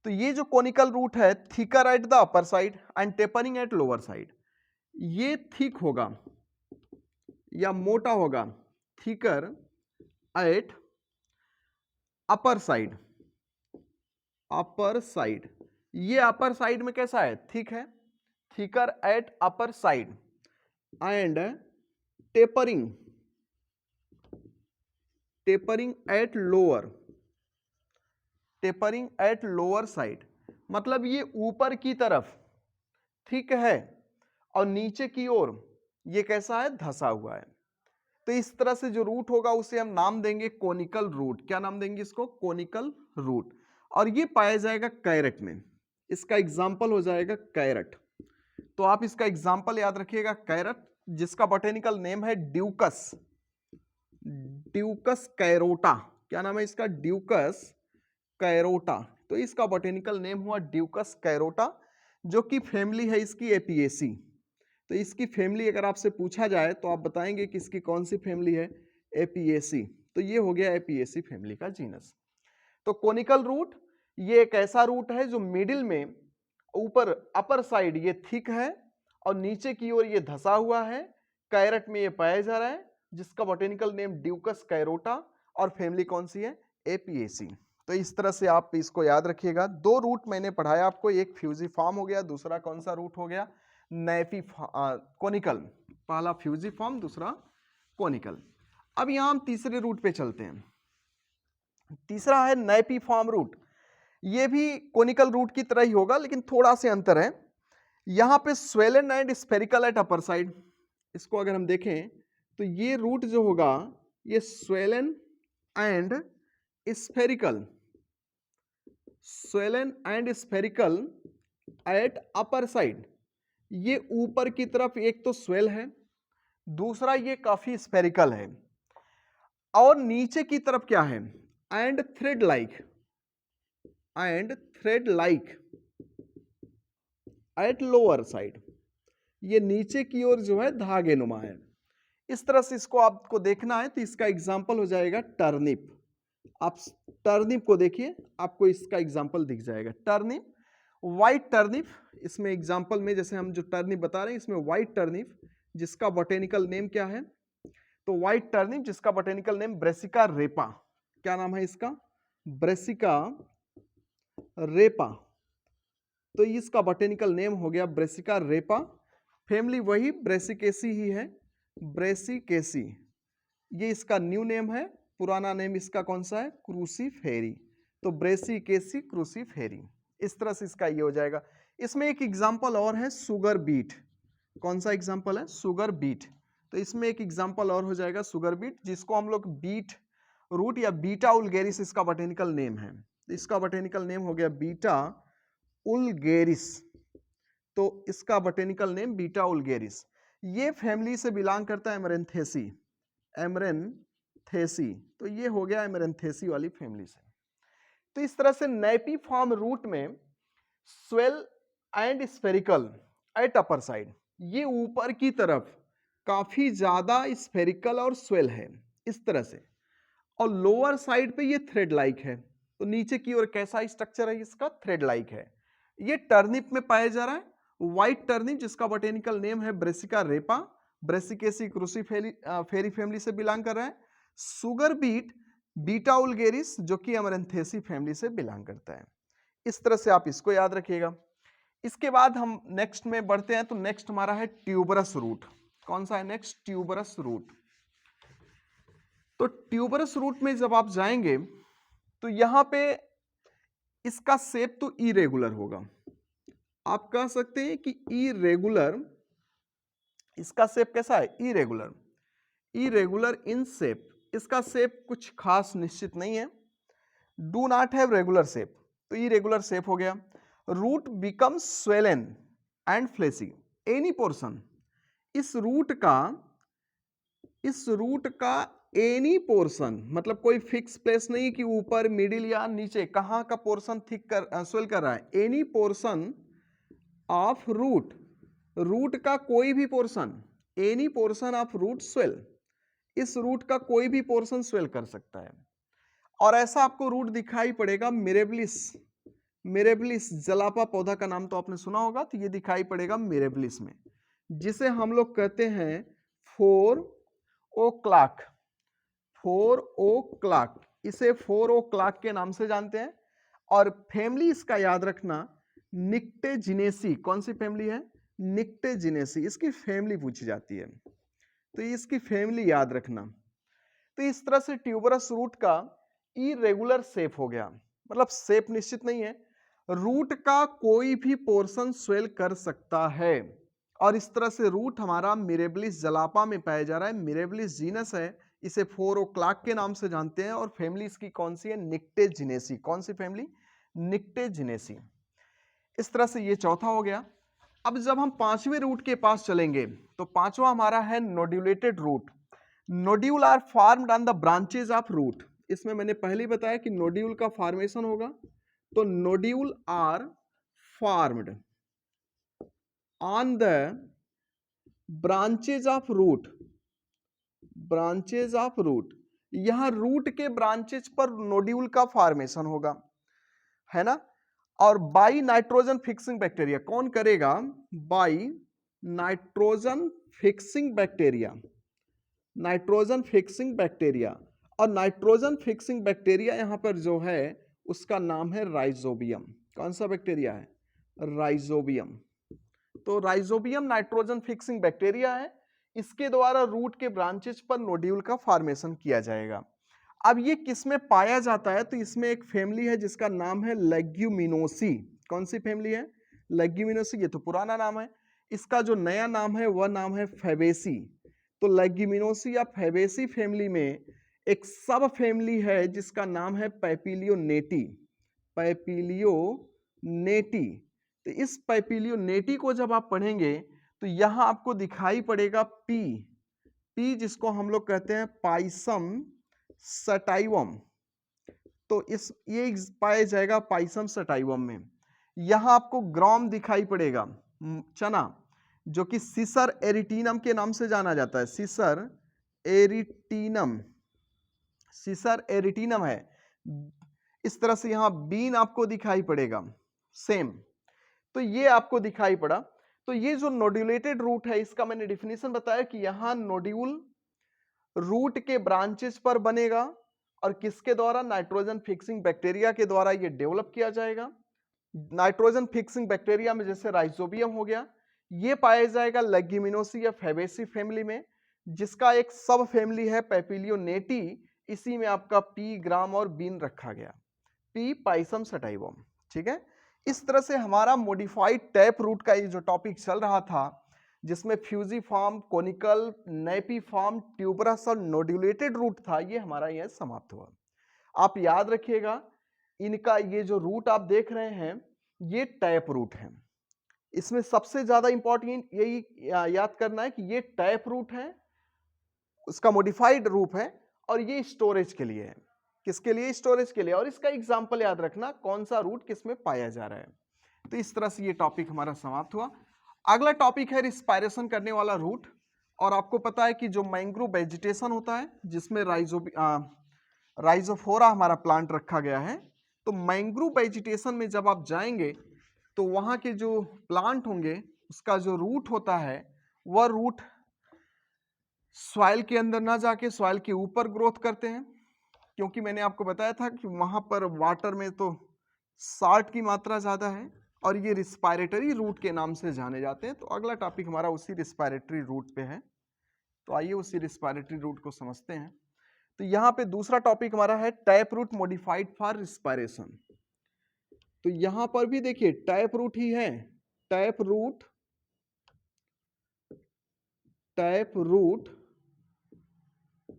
तो ये जो कोनिकल रूट है, thicker at the upper side and tapering at lower side. ये थिक होगा या मोटा होगा, thicker at upper side, upper side. ये अपर साइड में कैसा है? थिक है, thicker at upper side and tapering, tapering at lower, tapering at lower side. मतलब ये ऊपर की तरफ थिक है और नीचे की ओर ये कैसा है? धंसा हुआ है। तो इस तरह से जो रूट होगा उसे हम नाम देंगे कोनिकल रूट। क्या नाम देंगे इसको? Conical root. और ये पाया जाएगा कैरेट में। इसका एग्जाम्पल हो जाएगा कैरेट। तो आप इसका एग्जाम्पल याद रखिएगा, कैरेट, जिसका बॉटेनिकल नेम है ड्यूकस, ड्यूकस कैरोटा। क्या नाम है इसका? ड्यूकस कैरोटा। तो इसका बॉटेनिकल नेम हुआ ड्यूकस कैरोटा, जो कि फैमिली है इसकी एपिएसी। तो इसकी फैमिली अगर आपसे पूछा जाए तो आप बताएंगे कि इसकी कौन सी फैमिली है? एपिएसी। तो ये हो गया एपिएसी फैमिली का जीनस। तो कोनिकल रूट ये एक ऐसा रूट है जो मिडिल में ऊपर अपर साइड ये थिक है और नीचे की ओर ये धंसा हुआ है। कैरेट में ये पाया जा रहा है, जिसका बॉटेनिकल नेम ड्यूकस कैरोटा, और फैमिली कौन सी है? एपिएसी। तो इस तरह से आप इसको याद रखिएगा। दो रूट मैंने पढ़ाया आपको, एक फ्यूजिफॉर्म हो गया, दूसरा कौन सा रूट हो गया? कोनिकल। पहला फ्यूजिफॉर्म, दूसरा कोनिकल। अब यहां हम तीसरे रूट पे चलते हैं। तीसरा है नैपीफॉर्म रूट। ये भी कोनिकल रूट की तरह ही होगा, लेकिन थोड़ा से अंतर है। यहां पे swollen and spherical at upper side. इसको अगर हम देखें तो ये रूट जो होगा ये swollen and spherical, swollen and spherical at upper side. ये ऊपर की तरफ एक तो स्वेल है, दूसरा ये काफी स्फेरिकल है, और नीचे की तरफ क्या है? And thread like, and thread like at lower side. ये नीचे की ओर जो है धागे नुमा है। इस तरह से इसको आपको देखना है। तो इसका एग्जाम्पल हो जाएगा टर्निप। आप टर्निप को देखिए, आपको इसका एग्जाम्पल दिख जाएगा। Turnip, white turnip. इसमें एग्जाम्पल में जैसे हम जो टर्निप बता रहे हैं, इसमें व्हाइट टर्निप जिसका बॉटेनिकल नेम क्या है? तो व्हाइट टर्निप जिसका बॉटेनिकल नेम ब्रेसिका रेपा। क्या नाम है इसका? ब्रेसिका रेपा। तो इसका बॉटेनिकल नेम हो गया ब्रेसिका रेपा। फैमिली वही ब्रेसिकेसी ही है, ब्रेसिकेसी। ये इसका न्यू नेम है, पुराना नेम इसका कौन सा है? क्रूसीफेरी। तो ब्रेसिकेसी क्रूसीफेरी। इस तरह से इसका ये हो जाएगा। इसमें एक एग्जाम्पल और है, शुगर बीट। कौन सा एग्जाम्पल है? Sugar beet. तो इसमें एक एग्जाम्पल और हो जाएगा शुगर बीट, जिसको हम लोग बीट रूट या बीटा उल्गेरिस इसका बॉटेनिकल नेम है। तो इसका बॉटेनिकल नेम हो गया बीटा उल्गेरिस। तो इसका बॉटेनिकल नेम बीटा उल्गेरिस। ये फैमिली से बिलोंग करता है एमरेंथेसी, एमरेंथेसी। तो ये हो गया एमरेंथेसी वाली फैमिली से। तो इस तरह से नैपिफॉर्म रूट में swell and spherical at upper side, ये ऊपर की तरफ काफी ज्यादा स्फेरिकल और स्वेल है इस तरह से, और लोअर साइड पे ये थ्रेड लाइक है। तो नीचे की ओर कैसा स्ट्रक्चर है इसका, थ्रेड लाइक है। ये टर्निप में पाया जा रहा है, व्हाइट टर्निप, जिसका बोटेनिकल नेम है ब्रेसिका रेपा, ब्रेसिकेसी क्रूसीफेरी फैमिली से बिलोंग कर रहा है। सुगर बीट, बीटा उलगेरिस, जो कि अमरंथेसी फैमिली से बिलोंग करता है। इस तरह से आप इसको याद रखिएगा। इसके बाद हम नेक्स्ट में बढ़ते हैं। तो नेक्स्ट हमारा है ट्यूबरस रूट। कौन सा है नेक्स्ट? Tuberous root. तो ट्यूबरस रूट में जब आप जाएंगे तो यहां पे इसका शेप तो इरेगुलर होगा। आप कह सकते हैं कि इरेगुलर, इसका शेप कैसा है? Irregular, irregular in shape. इसका शेप कुछ खास निश्चित नहीं है, do not have regular shape, तो इरेगुलर शेप हो गया। Root becomes swollen and fleshy, any portion, इस रूट का एनी पोर्शन, मतलब कोई फिक्स प्लेस नहीं कि ऊपर, मिडिल या नीचे, कहां का पोर्शन थिक कर स्वेल कर रहा है। Any portion of root, root का कोई भी portion, any portion of root swell, इस रूट का कोई भी पोर्शन स्वेल कर सकता है। और ऐसा आपको रूट दिखाई पड़ेगा मिरेबलिस, मिरेबलिस जलापा पौधा का नाम तो आपने सुना होगा, तो ये दिखाई पड़ेगा मिरेबलिस में, जिसे हम लोग कहते हैं 4 o'clock, 4 o'clock, इसे 4 o'clock के नाम से जानते हैं। और फैमिली इसका याद रखना, निक्टेजिनेसी। कौन सी फैमिली है? निक्टेजिनेसी, इसकी फैमिली पूछी जाती है, तो इसकी फैमिली याद रखना। तो इस तरह से ट्यूबरस रूट का इरेगुलर शेप हो गया, मतलब शेप निश्चित नहीं है, रूट का कोई भी पोर्शन स्वेल कर सकता है। और इस तरह से रूट हमारा मिरेबलिस जलापा में पाया जा रहा है, मिरेबलिस जीनस है, इसे 4 o'clock के नाम से जानते हैं। और फैमिली इसकी कौन सी है? निक्टेजिनेसी। कौन सी फैमिली? निक्टेजिनेसी। इस तरह से ये चौथा हो गया। अब जब हम पांचवें रूट के पास चलेंगे तो पांचवा हमारा है nodulated root. Nodule are formed on the branches of root. इसमें मैंने पहले ही बताया कि नोड्यूल का फॉर्मेशन होगा, तो nodule are formed on the branches of root, branches of root, यहां रूट के ब्रांचेज पर नोड्यूल का फॉर्मेशन होगा, है ना। और बाई नाइट्रोजन फिक्सिंग बैक्टीरिया, कौन करेगा? By nitrogen fixing bacteria, nitrogen fixing bacteria. और नाइट्रोजन फिक्सिंग बैक्टीरिया यहां पर जो है उसका नाम है राइजोबियम। कौन सा बैक्टीरिया है? राइजोबियम। तो राइजोबियम नाइट्रोजन फिक्सिंग बैक्टीरिया है, इसके द्वारा रूट के ब्रांचेस पर नोड्यूल का फॉर्मेशन किया जाएगा। अब ये किसमें पाया जाता है? तो इसमें एक फैमिली है जिसका नाम है लेग्यूमिनोसी। कौन सी फैमिली है? लेग्यूमिनोसी। ये तो पुराना नाम है, इसका जो नया नाम है वह नाम है फैबेसी। तो लेग्यूमिनोसी या फैबेसी फैमिली में एक सब फैमिली है जिसका नाम है पैपिलियोनेटी, पैपिलियोनेटी। तो इस पैपिलियोनेटी को जब आप पढ़ेंगे तो यहां आपको दिखाई पड़ेगा पी, पी जिसको हम लोग कहते हैं पाइसम सटाइवम। तो इस ये पाया जाएगा पाइसम सटाइवम में। यहां आपको ग्राम दिखाई पड़ेगा, चना, जो कि सिसर एरिटीनम के नाम से जाना जाता है, सिसर एरिटीनम, सिसर एरिटीनम है। इस तरह से यहां बीन आपको दिखाई पड़ेगा सेम। तो ये आपको दिखाई पड़ा। तो ये जो नोड्यूलेटेड रूट है इसका मैंने डिफिनेशन बताया कि यहां नोड्यूल रूट के ब्रांचेस पर बनेगा और किसके द्वारा? नाइट्रोजन फिक्सिंग बैक्टीरिया के द्वारा ये डेवलप किया जाएगा। नाइट्रोजन फिक्सिंग बैक्टीरिया में जैसे राइजोबियम हो गया, ये पाया जाएगा लेग्यूमिनोसी या फैबेसी फैमिली में, जिसका एक सब फैमिली है पैपिलियोनेटी। इसी में आपका पी ग्राम और बीन रखा गया, पी पाइसम सटाइवम। ठीक है, इस तरह से हमारा मॉडिफाइड टैप रूट का ये जो टॉपिक चल रहा था, जिसमें फ्यूजिफॉर्म, कोनिकल, नेपिफॉर्म, ट्यूबरस और नोड्यूलेटेड रूट था, ये हमारा यह समाप्त हुआ। आप याद रखिएगा, इनका ये जो रूट आप देख रहे हैं ये टैप रूट है, इसमें सबसे ज्यादा इंपॉर्टेंट यही याद करना है कि ये टैप रूट है, उसका मॉडिफाइड रूप है, और ये स्टोरेज के लिए है। किसके लिए? स्टोरेज के लिए। और इसका एग्जांपल याद रखना, कौन सा रूट किस में पाया जा रहा है। तो इस तरह से ये टॉपिक हमारा समाप्त हुआ। अगला टॉपिक है रिस्पायरेशन करने वाला रूट। और आपको पता है कि जो मैंग्रोव वेजिटेशन होता है जिसमें राइजोफोरा हमारा प्लांट रखा गया है, तो मैंग्रोव वेजिटेशन में जब आप जाएंगे तो वहां के जो प्लांट होंगे उसका जो रूट होता है वह रूट सॉइल के अंदर ना जाके सॉइल के ऊपर ग्रोथ करते हैं, क्योंकि मैंने आपको बताया था कि वहां पर वाटर में तो साल्ट की मात्रा ज्यादा है और ये रिस्पायरेटरी रूट के नाम से जाने जाते हैं। तो अगला टॉपिक हमारा उसी रिस्पायरेटरी रूट पे है। तो आइए उसी रिस्पायरेटरी रूट को समझते हैं। तो यहाँ पे दूसरा टॉपिक हमारा है tap root modified for respiration. तो यहां पर भी देखिए टैप रूट ही है, tap root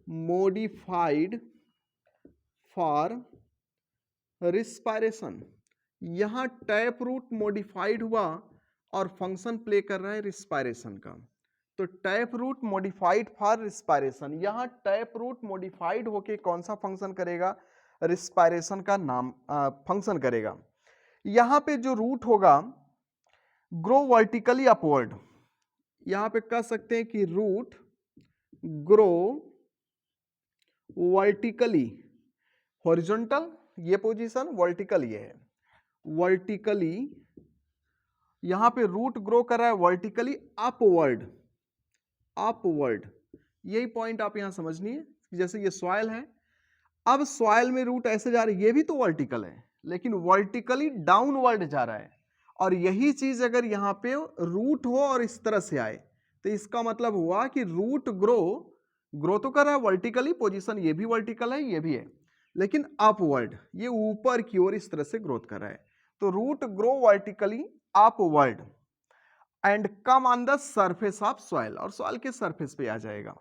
modified for respiration. यहां टैप रूट मॉडिफाइड हुआ और फंक्शन प्ले कर रहा है रिस्पायरेशन का। तो tap root modified for respiration, यहां टैप रूट मॉडिफाइड होके कौन सा फंक्शन करेगा? रिस्पायरेशन का नाम फंक्शन करेगा। यहां पे जो रूट होगा ग्रो वर्टिकली अपवर्ड, यहां पे कह सकते हैं कि रूट ग्रो वर्टिकली, हॉरिजॉन्टल ये पोजीशन, वर्टिकल ये है, वर्टिकली यहां पे रूट ग्रो कर रहा है वर्टिकली अपवर्ड, अपवर्ड। यही पॉइंट आप यहां समझनी है। जैसे ये सॉइल है, अब सॉइल में रूट ऐसे जा रहा है, ये भी तो वर्टिकल है लेकिन वर्टिकली डाउनवर्ड जा रहा है। और यही चीज अगर यहां पे रूट हो और इस तरह से आए तो इसका मतलब हुआ कि रूट ग्रो तो कर रहा है वर्टिकली, पोजीशन ये भी वर्टिकल है ये भी है, लेकिन अपवर्ड, ये ऊपर की ओर इस तरह से ग्रोथ कर रहा है। तो root grow vertically upward and come on the surface of soil, और सॉइल के सरफेस पे आ जाएगा।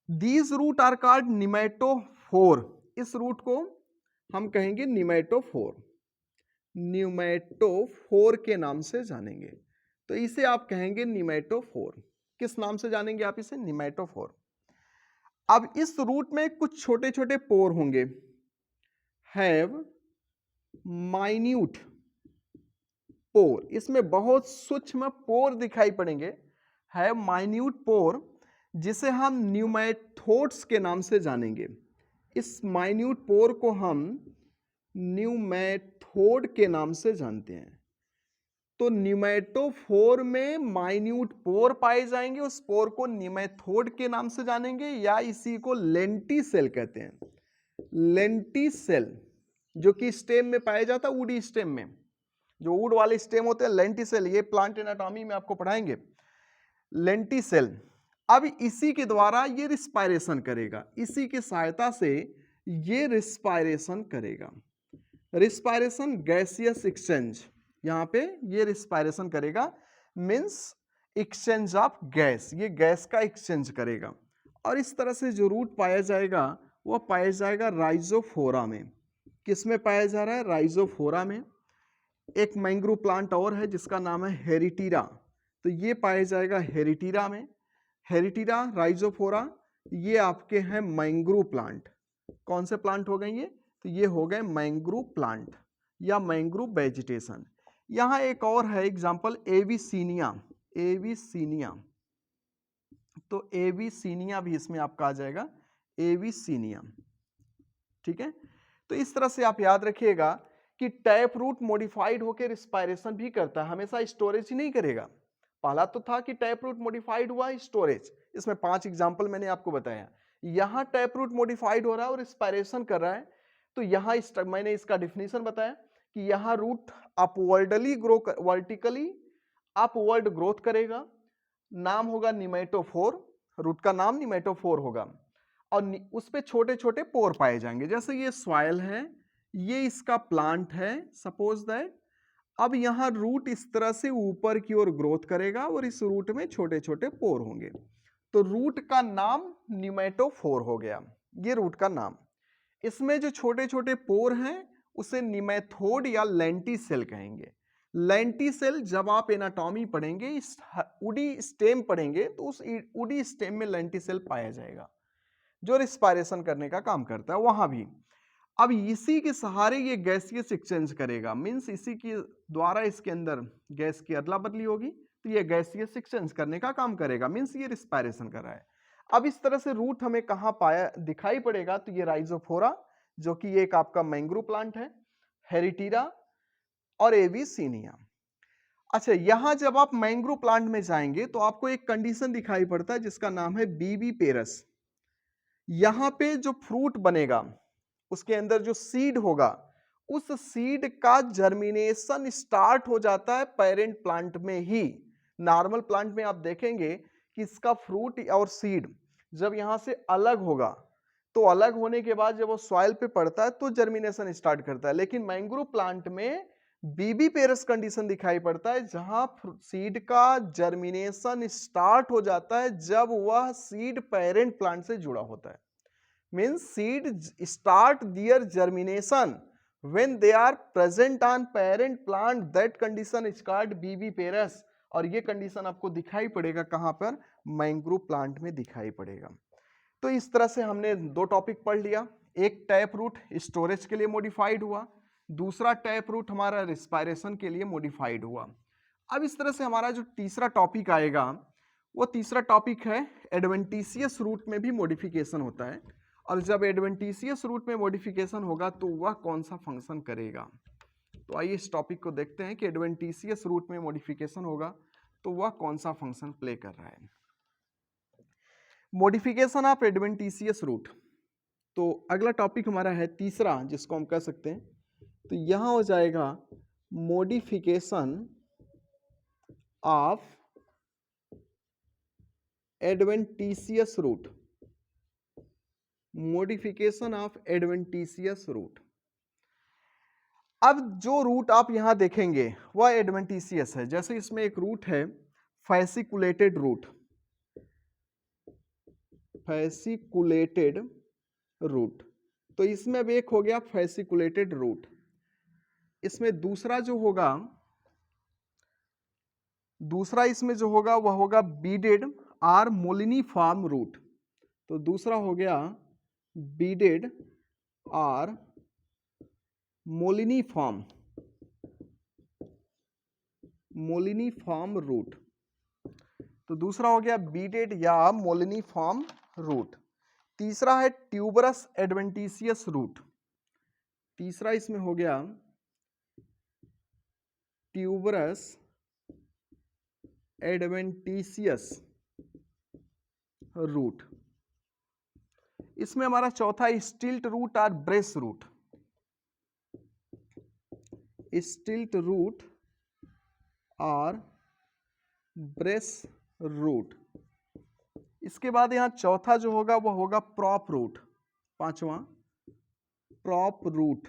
These root are called pneumatophore, इस रूट को हम कहेंगे निमेटोफोर, न्यूमेटोफोर के नाम से जानेंगे। तो इसे आप कहेंगे निमेटोफोर। किस नाम से जानेंगे आप इसे? निमेटोफोर। अब इस रूट में कुछ छोटे छोटे पोर होंगे, हैव माइन्यूट पोर, इसमें बहुत सूक्ष्म पोर दिखाई पड़ेंगे, हैव माइन्यूट पोर, जिसे हम न्यूमेथोड्स के नाम से जानेंगे। इस माइन्यूट पोर को हम न्यूमेथोड के नाम से जानते हैं। तो न्यूमेटोफोर में माइन्यूट पोर पाए जाएंगे, उस पोर को न्यूमेथोड के नाम से जानेंगे, या इसी को लेंटिसेल कहते हैं। लेंटिसेल जो कि स्टेम में पाया जाता है, वुडी स्टेम में, जो वुड वाले स्टेम होते हैं, लेंटिसेल, ये प्लांट एनाटॉमी में आपको पढ़ाएंगे, लेंटिसेल। अब इसी के द्वारा ये रिस्पायरेशन करेगा, इसी की सहायता से ये रिस्पायरेशन करेगा। रिस्पायरेशन गैसियस एक्सचेंज, यहां पे ये रिस्पायरेशन करेगा, मींस एक्सचेंज ऑफ गैस, ये गैस का एक्सचेंज करेगा। और इस तरह से जो रूट पाया जाएगा वह पाया जाएगा राइजोफोरा में। किसमें पाया जा रहा है? राइजोफोरा में। एक मैंग्रोव प्लांट और है जिसका नाम है हेरिटीरा, तो ये पाया जाएगा हेरिटीरा में। हेरिटीरा, राइजोफोरा, ये आपके हैं मैंग्रोव प्लांट। कौन से प्लांट हो गए ये? तो ये हो गए मैंग्रोव प्लांट या मैंग्रोव वेजिटेशन। यहां एक और है एग्जांपल, एविसीनिया, एविसीनिया, तो एविसीनिया भी इसमें आपका आ जाएगा, एविसीनिया। ठीक है, तो इस तरह से आप याद रखिएगा कि टैप रूट मॉडिफाइड होकर रिस्पायरेशन भी करता है, हमेशा स्टोरेज ही नहीं करेगा। पहला तो था कि टैप रूट मॉडिफाइड हुआ स्टोरेज, इसमें 5 एग्जांपल मैंने आपको बताया। यहां टैप रूट मॉडिफाइड हो रहा है और रिस्पायरेशन कर रहा है, तो यहां मैंने इसका डिफिनेशन बताया कि यहां root upwardly grow, vertically upward growth करेगा, नाम होगा निमेटोफोर, रूट का नाम निमेटोफोर होगा, और उस पे छोटे छोटे पोर पाए जाएंगे। जैसे ये सॉइल है, ये इसका प्लांट है सपोज दैट। अब यहां रूट इस तरह से ऊपर की ओर ग्रोथ करेगा और इस रूट में छोटे छोटे पोर होंगे, तो रूट का नाम निमेटोफोर हो गया, ये रूट का नाम। इसमें जो छोटे छोटे पोर हैं उसे निमेथोड या लेंटिसेल कहेंगे। लेंटिसेल जब आप एनाटॉमी पढ़ेंगे, उडी स्टेम पढ़ेंगे, तो उस उडी स्टेम में लेंटिसेल पाया जाएगा जो रिस्पायरेशन करने का काम करता है वहां भी। अब इसी के सहारे ये गैसियस एक्सचेंज करेगा, मींस इसी के द्वारा इसके अंदर गैस की अदला बदली होगी, तो ये गैसियस एक्सचेंज करने का काम करेगा, मींस ये रिस्पायरेशन कर रहा है। अब इस तरह से रूट हमें कहां पाया दिखाई पड़ेगा, तो ये राइजोफोरा जो कि एक आपका मैंग्रो प्लांट है, हेरिटीरा और एविसिनिया। अच्छा, यहां जब आप मैंग्रो प्लांट में जाएंगे तो आपको एक कंडीशन दिखाई पड़ता है जिसका नाम है बीबी पेरस। यहां पे जो फ्रूट बनेगा उसके अंदर जो सीड होगा, उस सीड का जर्मिनेशन स्टार्ट हो जाता है पेरेंट प्लांट में ही। नॉर्मल प्लांट में आप देखेंगे कि इसका फ्रूट और सीड जब यहां से अलग होगा, तो अलग होने के बाद जब वो सॉइल पे पड़ता है तो जर्मिनेशन स्टार्ट करता है। लेकिन मैंग्रो प्लांट में बीबी पेरस कंडीशन दिखाई पड़ता है, जहां सीड का जर्मिनेशन स्टार्ट हो जाता है जब वह सीड पेरेंट प्लांट से जुड़ा होता है। Means seed start their germination when they are present on parent plant, that condition is called बीबीपेरस। और ये कंडीशन आपको दिखाई पड़ेगा कहां पर, मैंग्रो प्लांट में दिखाई पड़ेगा। तो इस तरह से हमने दो टॉपिक पढ़ लिया, एक टैप रूट स्टोरेज के लिए मॉडिफाइड हुआ, दूसरा टैप रूट हमारा रिस्पायरेशन के लिए मॉडिफाइड हुआ। अब इस तरह से हमारा जो तीसरा टॉपिक आएगा, वो तीसरा टॉपिक है एडवेंटिशियस रूट में भी मॉडिफिकेशन होता है। और जब एडवेंटिशियस रूट में मॉडिफिकेशन होगा तो वह कौन सा फंक्शन करेगा। तो आइए इस टॉपिक को देखते हैं कि एडवेंटिशियस रूट में मॉडिफिकेशन होगा तो वह कौन सा फंक्शन प्ले कर रहा है। मॉडिफिकेशन ऑफ एडवेंटिशियस रूट, तो अगला टॉपिक हमारा है तीसरा जिसको हम कह सकते हैं, तो यहां हो जाएगा modification of adventitious root. Modification of adventitious root. अब जो रूट आप यहां देखेंगे वह एडवेंटिशियस है। जैसे इसमें एक रूट है फैसिकुलेटेड रूट, फैसिकुलेटेड रूट, तो इसमें अब एक हो गया फैसिकुलेटेड रूट। इसमें दूसरा जो होगा, दूसरा इसमें जो होगा वह होगा बीडेड आर मोलिनीफॉर्म रूट। तो दूसरा हो गया बीडेड आर मोलिनीफॉर्म, मोलिनीफॉर्म रूट। तो दूसरा हो गया बीडेड या मोलिनीफॉर्म रूट। तीसरा है ट्यूबरस एडवेंटिशियस रूट। तीसरा इसमें हो गया ट्यूबरस एडवेंटिशियस रूट। इसमें हमारा चौथा स्टिल्ट रूट और ब्रेस रूट। स्टिल्ट रूट और ब्रेस रूट। इसके बाद यहां चौथा जो होगा वह होगा प्रॉप रूट। पांचवा प्रॉप रूट।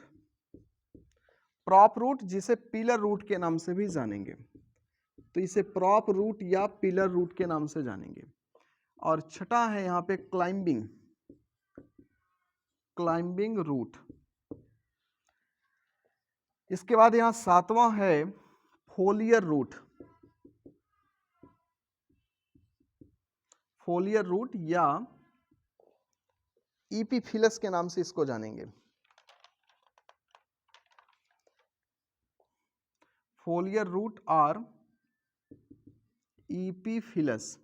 प्रॉप रूट जिसे पिलर रूट के नाम से भी जानेंगे, तो इसे प्रॉप रूट या पिलर रूट के नाम से जानेंगे। और छठा है यहां पे क्लाइंबिंग, क्लाइंबिंग रूट। इसके बाद यहां सातवां है फोलियर रूट, फोलियर रूट या इपीफिलस के नाम से इसको जानेंगे। फोलियर रूट और इपीफिलस।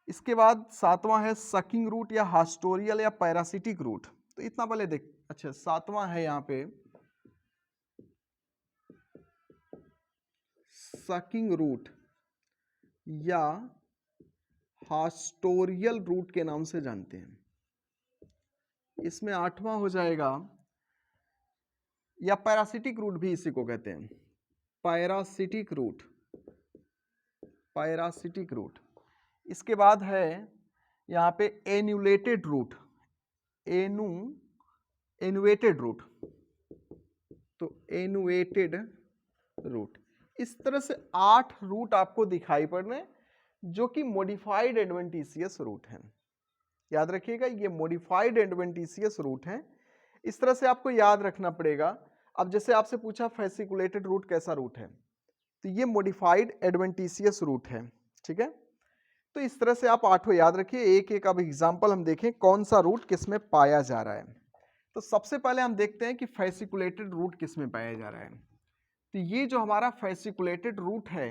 इसके बाद सातवां है सकिंग रूट या हास्टोरियल या पैरासिटिक रूट। तो इतना पहले देख, अच्छा सातवां है यहां पे सकिंग रूट या हास्टोरियल रूट के नाम से जानते हैं। इसमें आठवां हो जाएगा, या पैरासिटिक रूट भी इसी को कहते हैं, पैरासिटिक रूट, पैरासिटिक रूट। इसके बाद है यहां पे एन्यूलेटेड रूट, एनुएटेड रूट, तो एनुएटेड रूट। इस तरह से 8 रूट आपको दिखाई पड़ रहे हैं जो कि मॉडिफाइड एडवेंटिशियस रूट हैं। याद रखिएगा ये मॉडिफाइड एडवेंटिशियस रूट हैं। इस तरह से आपको याद रखना पड़ेगा अब जैसे आपसे पूछा फेसिकुलेटेड रूट कैसा रूट है, तो ये मॉडिफाइड एडवेंटिशियस रूट है, ठीक है। तो इस तरह से आप आठों याद रखिए, एक एक अब एग्जाम्पल हम देखें कौन सा रूट किस में पाया जा रहा है। तो सबसे पहले हम देखते हैं कि फेसिकुलेटेड रूट किस में पाया जा रहा है। तो ये जो हमारा फेसिकुलेटेड रूट है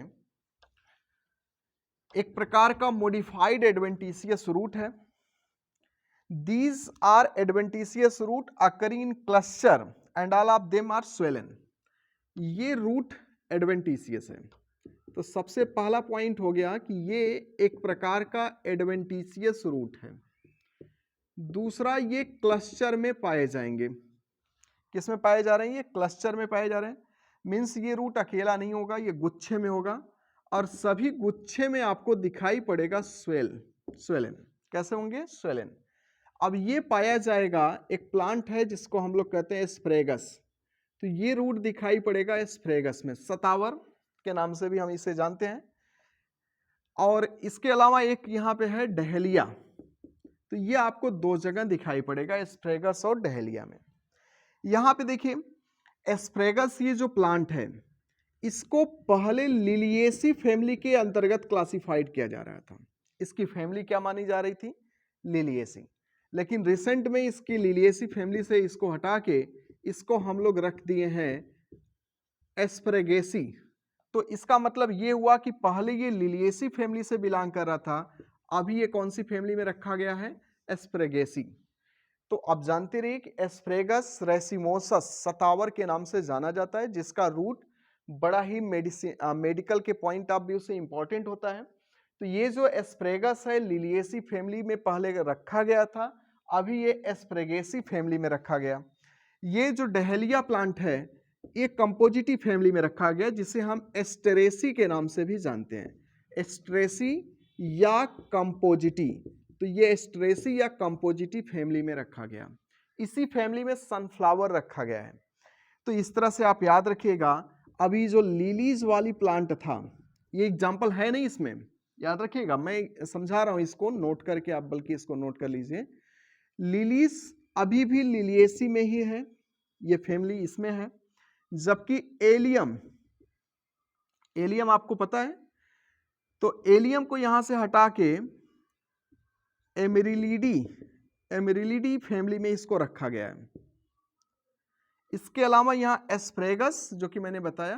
एक प्रकार का मॉडिफाइड एडवेंटिशियस रूट है। These are adventitious root occurring in cluster and all of them are swollen. ये रूट एडवेंटिशियस है। तो सबसे पहला पॉइंट हो गया कि ये एक प्रकार का एडवेंटिशियस रूट है। दूसरा, ये क्लस्टर में पाए जाएंगे। किस में पाए जा रहे हैं? ये क्लस्टर में पाए जा रहे हैं। मीन्स ये रूट अकेला नहीं होगा, ये गुच्छे में होगा और सभी गुच्छे में आपको दिखाई पड़ेगा स्वेलन। कैसे होंगे? स्वेलन। अब ये पाया जाएगा, एक प्लांट है जिसको हम लोग कहते हैं एस्प्रेगस। तो ये रूट दिखाई पड़ेगा एस्प्रेगस में, सतावर के नाम से भी हम इसे जानते हैं। और इसके अलावा एक यहाँ पे है डहेलिया। तो ये आपको दो जगह दिखाई पड़ेगा, एस्प्रेगस और डहेलिया में। यहाँ पे देखिए एस्प्रेगस, ये जो प्लांट है इसको पहले लिलिएसी फैमिली के अंतर्गत क्लासिफाइड किया जा रहा था। इसकी फैमिली क्या मानी जा रही थी? लिलिएसी। लेकिन रिसेंट में इसकी लिलिएसी फैमिली से इसको हटा के इसको हम लोग रख दिए हैं एस्प्रेगेसी। तो इसका मतलब ये हुआ कि पहले ये लिलिएसी फैमिली से बिलोंग कर रहा था, अभी ये कौन सी फैमिली में रखा गया है? एस्प्रेगेसी। तो अब जानते रहिए कि एस्प्रेगस रेसिमोसस सतावर के नाम से जाना जाता है, जिसका रूट बड़ा ही मेडिकल के पॉइंट ऑफ व्यू से इंपॉर्टेंट होता है। तो ये जो एस्प्रेगस है लिलिएसी फैमिली में पहले रखा गया था, अभी ये एस्प्रेगेसी फैमिली में रखा गया। ये जो डहेलिया प्लांट है ये कंपोजिटी फैमिली में रखा गया, जिसे हम एस्टेरेसी के नाम से भी जानते हैं। एस्टेरेसी या कंपोजिटी, तो ये एस्टेरेसी या कंपोजिटी फैमिली में रखा गया। इसी फैमिली में सनफ्लावर रखा गया है। तो इस तरह से आप याद रखिएगा। अभी जो लिलीज वाली प्लांट था, ये एग्जाम्पल है नहीं इसमें, याद रखिएगा, मैं समझा रहा हूं, इसको नोट करके आप बल्कि इसको नोट कर लीजिए। लिलीज अभी भी लिलिएसी में ही है, ये फैमिली इसमें है। जबकि एलियम आपको पता है, तो एलियम को यहां से हटा के एमेरिलिडी फैमिली में इसको रखा गया है। इसके अलावा यहां एस्प्रेगस, जो कि मैंने बताया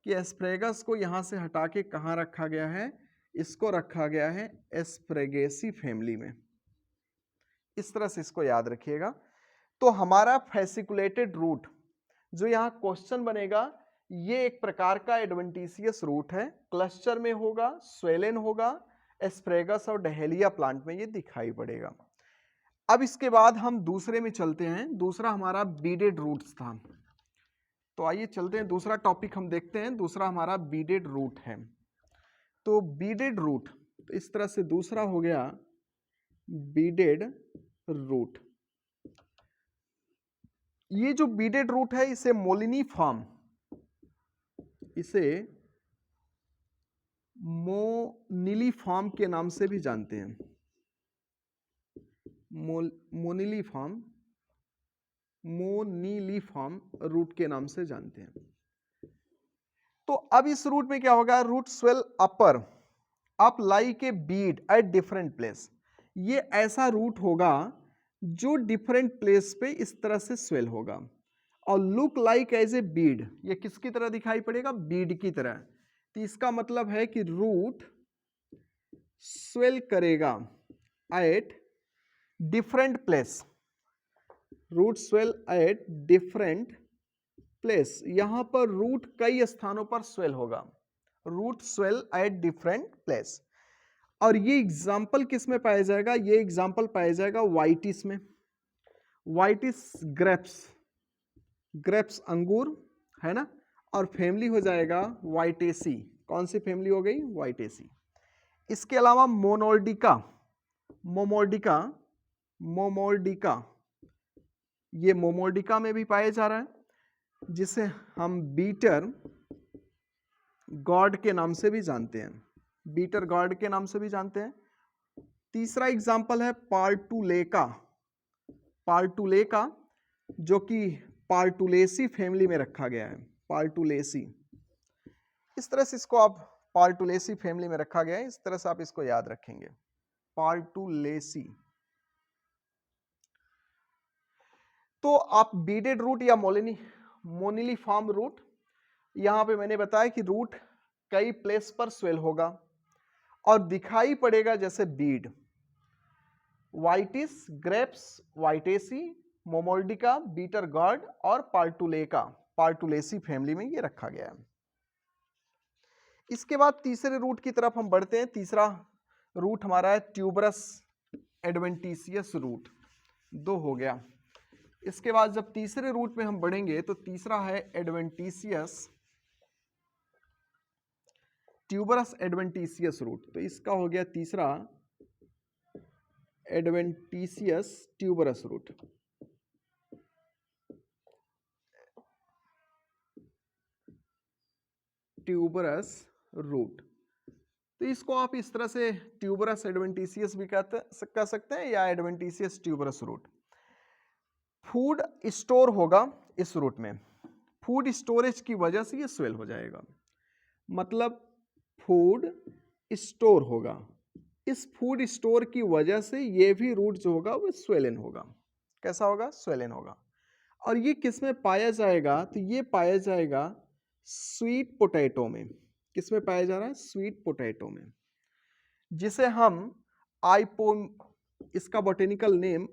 कि एस्प्रेगस को यहां से हटा के कहां रखा गया है? इसको रखा गया है एस्प्रेगेसी फैमिली में। इस तरह से इसको याद रखिएगा। तो हमारा फेसिकुलेटेड रूट जो यहाँ क्वेश्चन बनेगा, ये एक प्रकार का एडवेंटिशियस रूट है, क्लस्टर में होगा, स्वेलन होगा, एस्प्रेगस और डहेलिया प्लांट में ये दिखाई पड़ेगा। अब इसके बाद हम दूसरे में चलते हैं। दूसरा हमारा बीडेड रूट्स था। तो आइए चलते हैं, दूसरा टॉपिक हम देखते हैं। दूसरा हमारा बीडेड रूट है। तो बीडेड रूट, तो इस तरह से दूसरा हो गया बीडेड रूट। ये जो बीडेड रूट है इसे मोनिलीफॉर्म के नाम से भी जानते हैं। मोनिलीफॉर्म रूट के नाम से जानते हैं। तो अब इस रूट में क्या होगा? Root swell up like a bead at different place. ये ऐसा रूट होगा जो डिफरेंट प्लेस पे इस तरह से स्वेल होगा और look like as a bead. ये किसकी तरह दिखाई पड़ेगा? बीड की तरह। तो इसका मतलब है कि रूट स्वेल करेगा at different place. Root swell at different place, यहां पर रूट कई स्थानों पर स्वेल होगा। Root swell at different place. और ये एग्जाम्पल किस में पाया जाएगा? ये एग्जाम्पल पाया जाएगा वाइटिस में। वाइटिस ग्रेप्स अंगूर है ना, और फैमिली हो जाएगा वाइटेसी। कौन सी फैमिली हो गई? वाइटेसी। इसके अलावा मोमोर्डिका, ये मोमोर्डिका में भी पाया जा रहा है, जिसे हम बीटर गॉड के नाम से भी जानते हैं। बीटर गॉड के नाम से भी जानते हैं। तीसरा एग्जाम्पल है पार्टुलेका, जो कि पार्टुलेसी फैमिली में रखा गया है, पार्टुलेसी। इस तरह से इसको आप पार्टुलेसी फैमिली में रखा गया है, इस तरह से आप इसको याद रखेंगे, पार्टुलेसी। तो आप बीडेड रूट या मोनिलीफॉर्म रूट, यहां पे मैंने बताया कि रूट कई प्लेस पर स्वेल होगा और दिखाई पड़ेगा जैसे बीड। वाइटिस, ग्रेप्स, वाइटेसी, मोमोल्डिका, बीटर गार्ड और पार्टुलेका, पार्टुलेसी फैमिली में ये रखा गया है। इसके बाद तीसरे रूट की तरफ हम बढ़ते हैं। तीसरा रूट हमारा है ट्यूबरस एडवेंटिशियस रूट, 2 हो गया। इसके बाद जब तीसरे रूट में हम बढ़ेंगे तो तीसरा है एडवेंटिशियस, ट्यूबरस एडवेंटिशियस रूट। तो इसका हो गया तीसरा adventitious tuberous root. Tuberous root, तो इसको आप इस तरह से ट्यूबरस एडवेंटिशियस भी कह सकते हैं या adventitious tuberous root. Food store होगा इस रूट में, फूड स्टोरेज की वजह से ये स्वेल हो जाएगा, मतलब फूड स्टोर होगा, इस फूड स्टोर की वजह से ये भी रूट जो होगा वो स्वेलन होगा। कैसा होगा? स्वेलन होगा। और ये किस में पाया जाएगा? तो ये पाया जाएगा स्वीट पोटैटो में। किस में पाया जा रहा है? स्वीट पोटैटो में, जिसे हम इसका बॉटेनिकल नेम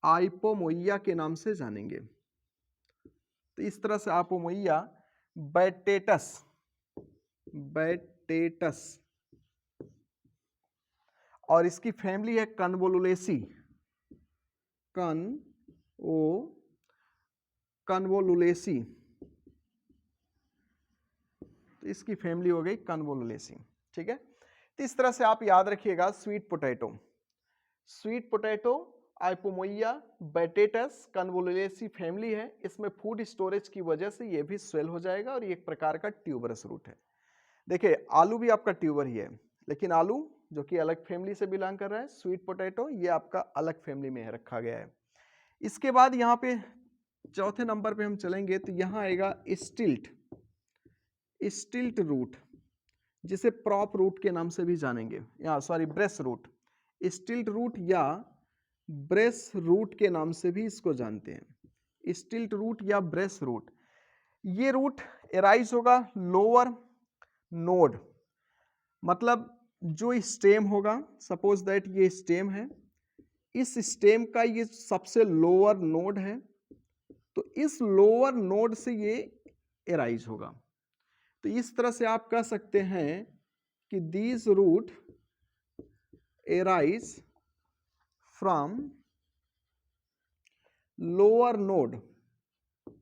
आइपोमोइया के नाम से जानेंगे। तो इस तरह से आइपोमोइया, बैटेटस, और इसकी फैमिली है कन्वोलुलेसी, कन्वोलुलेसी। तो इसकी फैमिली हो गई कन्वोलुलेसी। ठीक है, तो इस तरह से आप याद रखिएगा स्वीट पोटैटो आइपोमोइया, बैटेटस, कन्वोलुलेसी फैमिली है। इसमें फूड स्टोरेज की वजह से ये भी स्वेल हो जाएगा और ये एक प्रकार का ट्यूबरस रूट है। देखिए आलू भी आपका ट्यूबर ही है, लेकिन आलू जो कि अलग फैमिली से बिलोंग कर रहा है, स्वीट पोटैटो ये आपका अलग फैमिली में रखा गया है। इसके बाद यहाँ पे चौथे नंबर पे हम चलेंगे तो यहाँ आएगा स्टिल्ट रूट, जिसे प्रॉप रूट के नाम से भी जानेंगे, या sorry brace root. Stilt root या ब्रेस रूट के नाम से भी इसको जानते हैं, स्टिल्ट रूट या ब्रेस रूट। ये रूट एराइज होगा लोअर नोड, मतलब जो स्टेम होगा, सपोज दैट ये स्टेम है, इस स्टेम का ये सबसे लोअर नोड है, तो इस लोअर नोड से ये एराइज होगा। तो इस तरह से आप कह सकते हैं कि these root arise from lower node.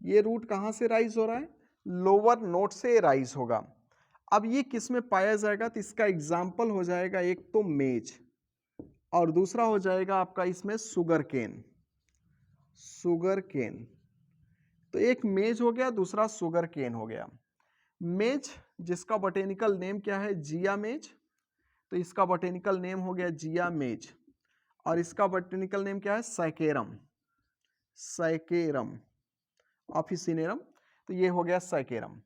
ये रूट कहां से राइज हो रहा है? लोअर नोड से राइज होगा। अब ये किस में पाया जाएगा? तो इसका एग्जाम्पल हो जाएगा एक तो मेज, और दूसरा हो जाएगा आपका इसमें शुगर केन। तो एक मेज हो गया, दूसरा शुगर केन हो गया। मेज जिसका बॉटेनिकल नेम क्या है? जिया मेज, तो इसका बॉटेनिकल नेम हो गया जिया मेज, और इसका बॉटेनिकल नेम क्या है? सैकेरम ऑफिसिनेरम, तो ये हो गया सैकेरम।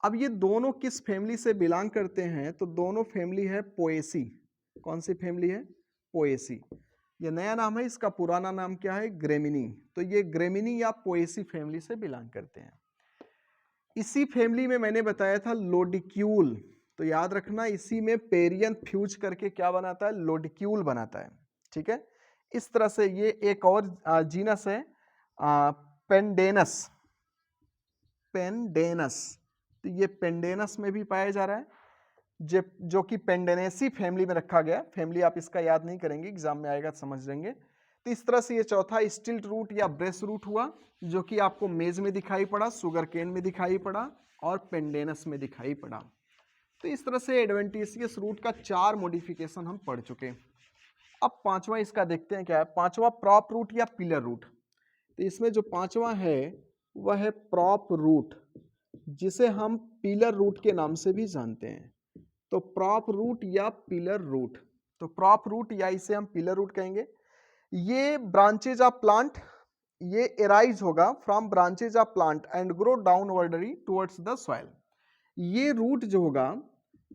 अब ये दोनों किस फैमिली से बिलोंग करते हैं? तो दोनों फैमिली है पोएसी। कौन सी फैमिली है? पोएसी। ये नया नाम है, इसका पुराना नाम क्या है? ग्रेमिनी। तो ये ग्रेमिनी या पोएसी फैमिली से बिलोंग करते हैं। इसी फैमिली में मैंने बताया था लोडिक्यूल, तो याद रखना इसी में पेरियन फ्यूज करके क्या बनाता है? लोडिक्यूल बनाता है। ठीक है, इस तरह से ये एक और जीनस है पेंडेनस। तो ये पेंडेनस में भी पाया जा रहा है, जो कि पेंडेनेसी फैमिली में रखा गया। फैमिली आप इसका याद नहीं करेंगे, एग्जाम में आएगा तो समझ लेंगे। तो इस तरह से ये चौथा स्टिल्ट रूट या ब्रेस रूट हुआ, जो कि आपको मेज में दिखाई पड़ा, शुगर केन में दिखाई पड़ा और पेंडेनस में दिखाई पड़ा। तो इस तरह से एडवेंटिशियस रूट का 4 मॉडिफिकेशन हम पढ़ चुके। अब पांचवा इसका देखते हैं क्या है। पांचवा प्रॉप रूट या पिलर रूट। तो इसमें जो पांचवा है वह है प्रॉप रूट, जिसे हम पिलर रूट के नाम से भी जानते हैं। तो प्रॉप रूट या पिलर रूट, तो प्रॉप रूट या इसे हम पिलर रूट कहेंगे। ये ब्रांचेज ऑफ प्लांट ये एराइज होगा from branches of plant and grow downwardly towards the soil. ये रूट जो होगा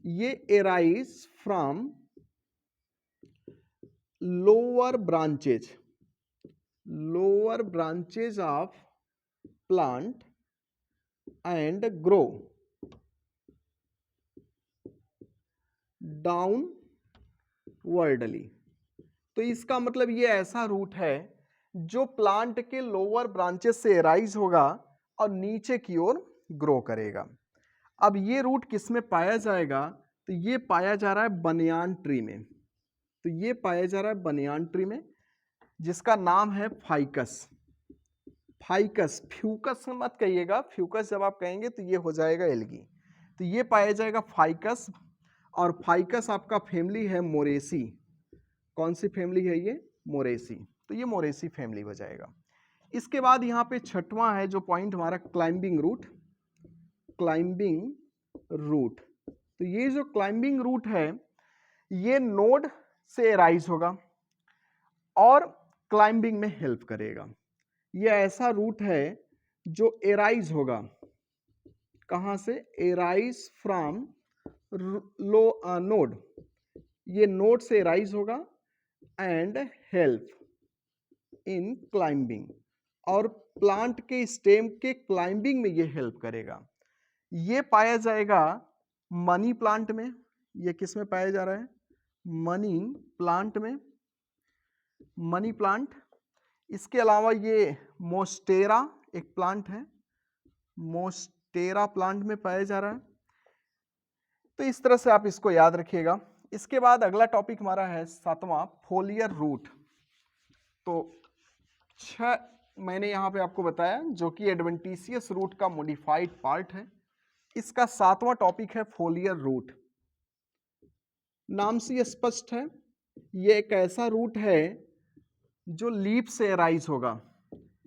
ये arise from lower branches of plant and grow downwardly. तो इसका मतलब ये ऐसा रूट है जो प्लांट के लोअर ब्रांचेस से एराइज होगा और नीचे की ओर ग्रो करेगा। अब ये रूट किस में पाया जाएगा? तो ये पाया जा रहा है बनियान ट्री में। तो ये पाया जा रहा है बनियान ट्री में जिसका नाम है फाइकस। फ्यूकस मत कहिएगा, फ्यूकस जब आप कहेंगे तो ये हो जाएगा एल्गी। तो ये पाया जाएगा फाइकस, और फाइकस आपका फैमिली है मोरेसी। कौन सी फैमिली है ये? मोरेसी। तो ये मोरेसी फैमिली हो जाएगा। इसके बाद यहाँ पे छठवां है जो पॉइंट हमारा क्लाइंबिंग रूट। तो ये जो क्लाइंबिंग रूट है ये नोड से एराइज होगा और क्लाइंबिंग में हेल्प करेगा। ये ऐसा रूट है जो एराइज होगा, कहां से? Arise from node. ये नोड से एराइज होगा एंड हेल्प इन क्लाइंबिंग, और प्लांट के स्टेम के क्लाइंबिंग में ये हेल्प करेगा। ये पाया जाएगा मनी प्लांट में। ये किस में पाया जा रहा है? मनी प्लांट में, मनी प्लांट। इसके अलावा ये मोस्टेरा एक प्लांट है, मोस्टेरा प्लांट में पाया जा रहा है। तो इस तरह से आप इसको याद रखिएगा। इसके बाद अगला टॉपिक हमारा है सातवां, फोलियर रूट। तो 6 मैंने यहाँ पे आपको बताया जो कि एडवेंटिशियस रूट का मॉडिफाइड पार्ट है। इसका सातवां टॉपिक है फोलियर रूट। नाम से स्पष्ट है, ये एक ऐसा रूट है जो लीफ से एराइज होगा,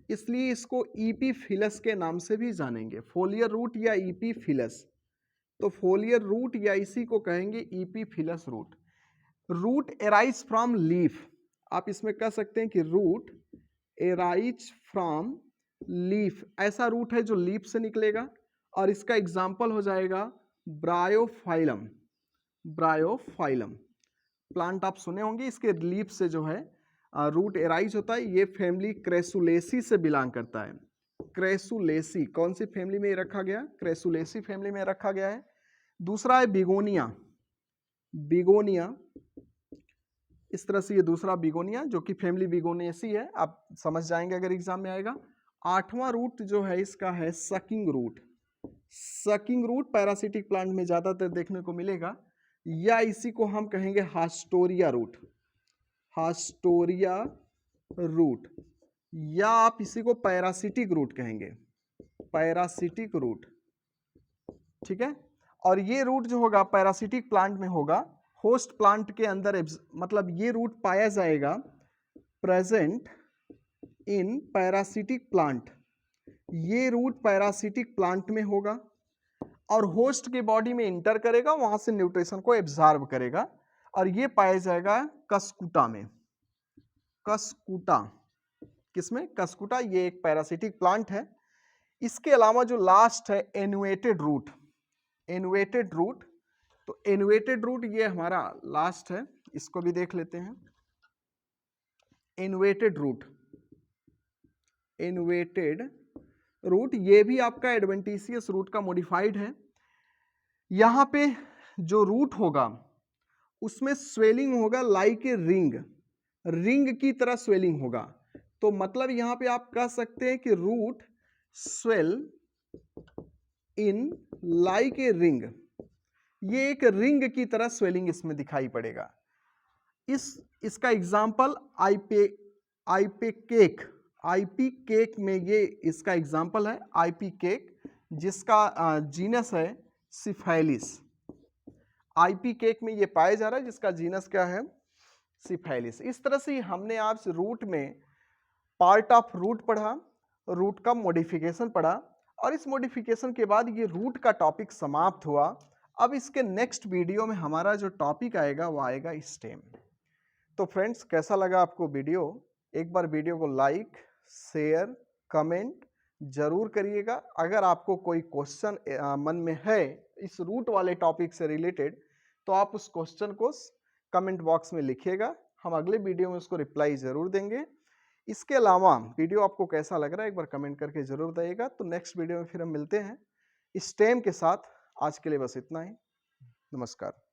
इसलिए इसको ईपीफिलस के नाम से भी जानेंगे, फोलियर रूट या ईपीफिलस। तो फोलियर रूट या इसी को कहेंगे epiphyllous root. Root arise from leaf. आप इसमें कह सकते हैं कि रूट एराइज फ्रॉम लीफ। ऐसा रूट है जो लीफ से निकलेगा, और इसका एग्जाम्पल हो जाएगा ब्रायोफाइलम। ब्रायोफाइलम प्लांट आप सुने होंगे, इसके लीफ से जो है रूट एराइज होता है। ये फैमिली क्रेसुलेसी से बिलोंग करता है। क्रेसुलेसी कौन सी फैमिली में रखा गया? क्रेसुलेसी फैमिली में रखा गया है। दूसरा है बिगोनिया। बिगोनिया इस तरह से ये दूसरा बिगोनिया जो कि फैमिली बिगोनियेसी है, आप समझ जाएंगे अगर एग्जाम में आएगा। आठवां रूट जो है इसका है sucking root. Sucking root parasitic plant में ज्यादातर देखने को मिलेगा, या इसी को हम कहेंगे हास्टोरिया रूट। हास्टोरिया रूट, या आप इसी को पैरासिटिक रूट कहेंगे, पैरासिटिक रूट। ठीक है। और ये रूट जो होगा पैरासिटिक प्लांट में होगा, होस्ट प्लांट के अंदर, मतलब ये रूट पाया जाएगा प्रेजेंट इन पैरासिटिक प्लांट। ये रूट पैरासिटिक प्लांट में होगा और होस्ट के बॉडी में इंटर करेगा, वहां से न्यूट्रिशन को एब्जॉर्ब करेगा, और ये पाया जाएगा कस्कुटा में। कस्कुटा किसमें? कस्कुटा। ये एक पैरासिटिक प्लांट है। इसके अलावा जो लास्ट है एनुएटेड रूट। एनुएटेड रूट, तो एनुएटेड रूट ये हमारा लास्ट है, इसको भी देख लेते हैं। एनुएटेड रूट, एनुएटेड रूट ये भी आपका एडवेंटिशियस रूट का मॉडिफाइड है। यहां पे जो रूट होगा उसमें स्वेलिंग होगा लाइक ए रिंग, रिंग की तरह स्वेलिंग होगा। तो मतलब यहां पे आप कह सकते हैं कि root swell in like a ring. ये एक रिंग की तरह स्वेलिंग इसमें दिखाई पड़ेगा। इसका एग्जाम्पल आईपी केक में ये इसका एग्जाम्पल है। आईपी केक जिसका जीनस है सिफेलिस। आईपी केक में ये पाया जा रहा है जिसका जीनस क्या है? सिफेलिस। इस तरह से हमने आज रूट में पार्ट ऑफ रूट पढ़ा, रूट का मॉडिफिकेशन पढ़ा, और इस मॉडिफिकेशन के बाद ये रूट का टॉपिक समाप्त हुआ। अब इसके नेक्स्ट वीडियो में हमारा जो टॉपिक आएगा वो आएगा स्टेम। तो फ्रेंड्स, कैसा लगा आपको वीडियो? एक बार वीडियो को लाइक, शेयर, कमेंट जरूर करिएगा। अगर आपको कोई क्वेश्चन मन में है इस रूट वाले टॉपिक से रिलेटेड, तो आप उस क्वेश्चन को कमेंट बॉक्स में लिखिएगा, हम अगले वीडियो में उसको रिप्लाई जरूर देंगे। इसके अलावा वीडियो आपको कैसा लग रहा है एक बार कमेंट करके जरूर बताइएगा। तो नेक्स्ट वीडियो में फिर हम मिलते हैं इस टेम के साथ। आज के लिए बस इतना ही। नमस्कार।